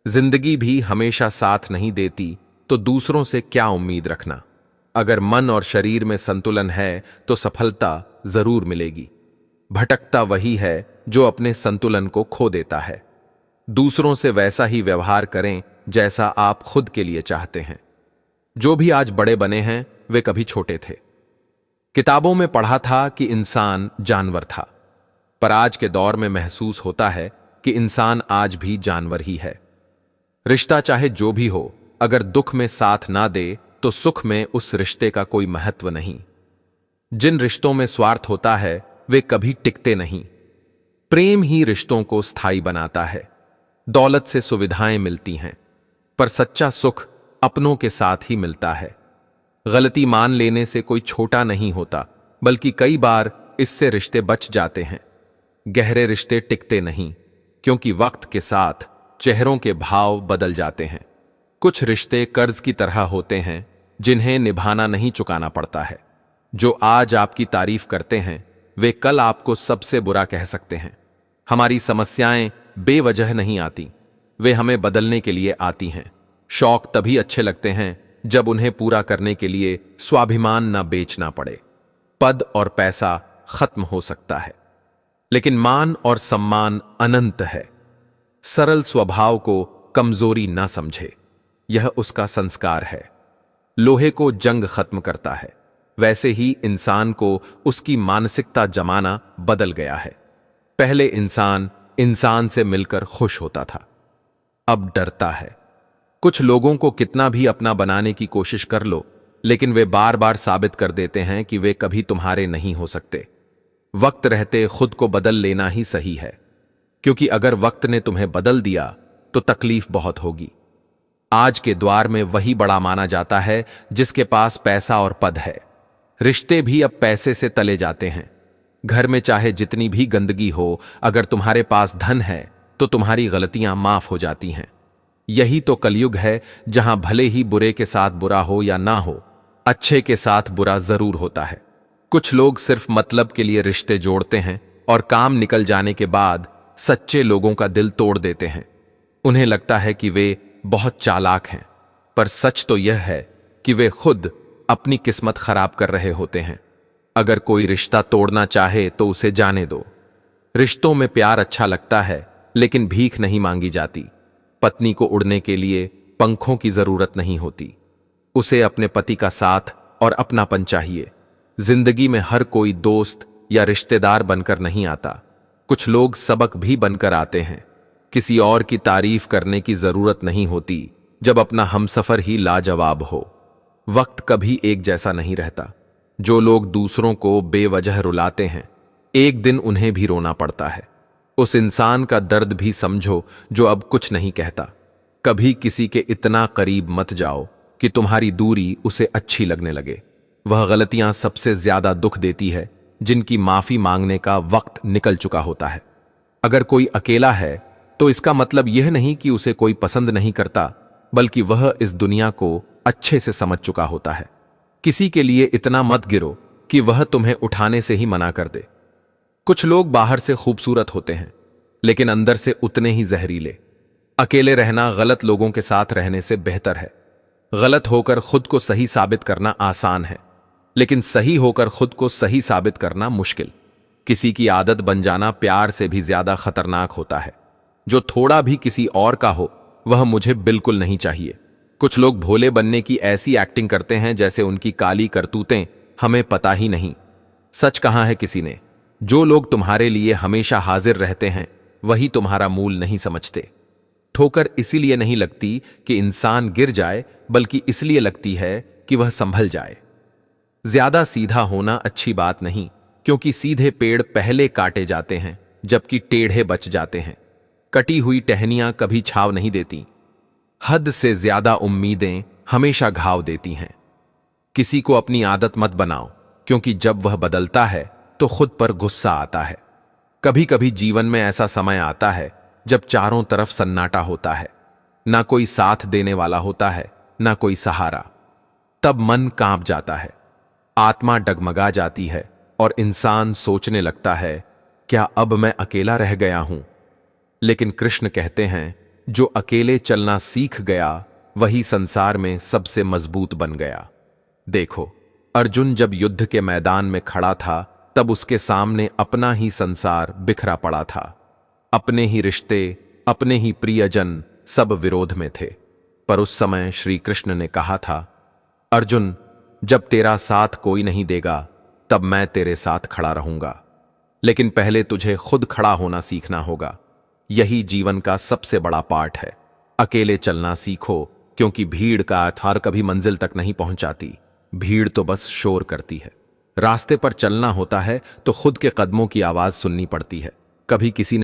जिंदगी भी हमेशा साथ नहीं देती, तो दूसरों से क्या उम्मीद रखना। अगर मन और शरीर में संतुलन है तो सफलता जरूर मिलेगी। भटकता वही है जो अपने संतुलन को खो देता है। दूसरों से वैसा ही व्यवहार करें जैसा आप खुद के लिए चाहते हैं। जो भी आज बड़े बने हैं वे कभी छोटे थे। किताबों में पढ़ा था कि इंसान जानवर था, पर आज के दौर में महसूस होता है कि इंसान आज भी जानवर ही है। रिश्ता चाहे जो भी हो, अगर दुख में साथ ना दे तो सुख में उस रिश्ते का कोई महत्व नहीं। जिन रिश्तों में स्वार्थ होता है वे कभी टिकते नहीं। प्रेम ही रिश्तों को स्थायी बनाता है। दौलत से सुविधाएं मिलती हैं, पर सच्चा सुख अपनों के साथ ही मिलता है। गलती मान लेने से कोई छोटा नहीं होता, बल्कि कई बार इससे रिश्ते बच जाते हैं। गहरे रिश्ते टिकते नहीं, क्योंकि वक्त के साथ चेहरों के भाव बदल जाते हैं। कुछ रिश्ते कर्ज की तरह होते हैं, जिन्हें निभाना नहीं चुकाना पड़ता है। जो आज आपकी तारीफ करते हैं वे कल आपको सबसे बुरा कह सकते हैं। हमारी समस्याएं बेवजह नहीं आती, वे हमें बदलने के लिए आती हैं। शौक तभी अच्छे लगते हैं जब उन्हें पूरा करने के लिए स्वाभिमान न बेचना पड़े। पद और पैसा खत्म हो सकता है, लेकिन मान और सम्मान अनंत है। सरल स्वभाव को कमजोरी न समझे, यह उसका संस्कार है। लोहे को जंग खत्म करता है, वैसे ही इंसान को उसकी मानसिकता जमाना बदल गया है। पहले इंसान इंसान से मिलकर खुश होता था, अब डरता है। कुछ लोगों को कितना भी अपना बनाने की कोशिश कर लो, लेकिन वे बार बार साबित कर देते हैं कि वे कभी तुम्हारे नहीं हो सकते। वक्त रहते खुद को बदल लेना ही सही है, क्योंकि अगर वक्त ने तुम्हें बदल दिया तो तकलीफ बहुत होगी। आज के द्वार में वही बड़ा माना जाता है जिसके पास पैसा और पद है। रिश्ते भी अब पैसे से तले जाते हैं। घर में चाहे जितनी भी गंदगी हो, अगर तुम्हारे पास धन है तो तुम्हारी गलतियां माफ हो जाती हैं। यही तो कलयुग है, जहां भले ही बुरे के साथ बुरा हो या ना हो, अच्छे के साथ बुरा जरूर होता है। कुछ लोग सिर्फ मतलब के लिए रिश्ते जोड़ते हैं और काम निकल जाने के बाद सच्चे लोगों का दिल तोड़ देते हैं। उन्हें लगता है कि वे बहुत चालाक हैं, पर सच तो यह है कि वे खुद अपनी किस्मत खराब कर रहे होते हैं। अगर कोई रिश्ता तोड़ना चाहे तो उसे जाने दो। रिश्तों में प्यार अच्छा लगता है, लेकिन भीख नहीं मांगी जाती। पत्नी को उड़ने के लिए पंखों की जरूरत नहीं होती, उसे अपने पति का साथ और अपनापन चाहिए। जिंदगी में हर कोई दोस्त या रिश्तेदार बनकर नहीं आता, कुछ लोग सबक भी बनकर आते हैं। किसी और की तारीफ करने की जरूरत नहीं होती जब अपना हमसफर ही लाजवाब हो। वक्त कभी एक जैसा नहीं रहता। जो लोग दूसरों को बेवजह रुलाते हैं, एक दिन उन्हें भी रोना पड़ता है। उस इंसान का दर्द भी समझो जो अब कुछ नहीं कहता। कभी किसी के इतना करीब मत जाओ कि तुम्हारी दूरी उसे अच्छी लगने लगे। वह गलतियां सबसे ज्यादा दुख देती है जिनकी माफी मांगने का वक्त निकल चुका होता है। अगर कोई अकेला है तो इसका मतलब यह नहीं कि उसे कोई पसंद नहीं करता, बल्कि वह इस दुनिया को अच्छे से समझ चुका होता है। किसी के लिए इतना मत गिरो कि वह तुम्हें उठाने से ही मना कर दे। कुछ लोग बाहर से खूबसूरत होते हैं, लेकिन अंदर से उतने ही जहरीले। अकेले रहना गलत लोगों के साथ रहने से बेहतर है। गलत होकर खुद को सही साबित करना आसान है, लेकिन सही होकर खुद को सही साबित करना मुश्किल। किसी की आदत बन जाना प्यार से भी ज्यादा खतरनाक होता है। जो थोड़ा भी किसी और का हो, वह मुझे बिल्कुल नहीं चाहिए। कुछ लोग भोले बनने की ऐसी एक्टिंग करते हैं जैसे उनकी काली करतूतें हमें पता ही नहीं। सच कहा है किसी ने, जो लोग तुम्हारे लिए हमेशा हाजिर रहते हैं वही तुम्हारा मूल नहीं समझते। ठोकर इसीलिए नहीं लगती कि इंसान गिर जाए, बल्कि इसलिए लगती है कि वह संभल जाए। ज्यादा सीधा होना अच्छी बात नहीं, क्योंकि सीधे पेड़ पहले काटे जाते हैं जबकि टेढ़े बच जाते हैं। कटी हुई टहनियां कभी छाव नहीं देती। हद से ज्यादा उम्मीदें हमेशा घाव देती हैं। किसी को अपनी आदत मत बनाओ, क्योंकि जब वह बदलता है तो खुद पर गुस्सा आता है। कभी कभी जीवन में ऐसा समय आता है जब चारों तरफ सन्नाटा होता है, ना कोई साथ देने वाला होता है, ना कोई सहारा। तब मन कांप जाता है, आत्मा डगमगा जाती है और इंसान सोचने लगता है, क्या अब मैं अकेला रह गया हूं? लेकिन कृष्ण कहते हैं, जो अकेले चलना सीख गया वही संसार में सबसे मजबूत बन गया। देखो, अर्जुन जब युद्ध के मैदान में खड़ा था तब उसके सामने अपना ही संसार बिखरा पड़ा था। अपने ही रिश्ते, अपने ही प्रियजन सब विरोध में थे। पर उस समय श्री कृष्ण ने कहा था, अर्जुन, जब तेरा साथ कोई नहीं देगा तब मैं तेरे साथ खड़ा रहूंगा। लेकिन पहले तुझे खुद खड़ा होना सीखना होगा। यही जीवन का सबसे बड़ा पाठ है। अकेले चलना सीखो, क्योंकि भीड़ का आधार कभी मंजिल तक नहीं पहुंचाती। भीड़ तो बस शोर करती है। रास्ते पर चलना होता है तो खुद के कदमों की आवाज सुननी पड़ती है। कभी किसी ने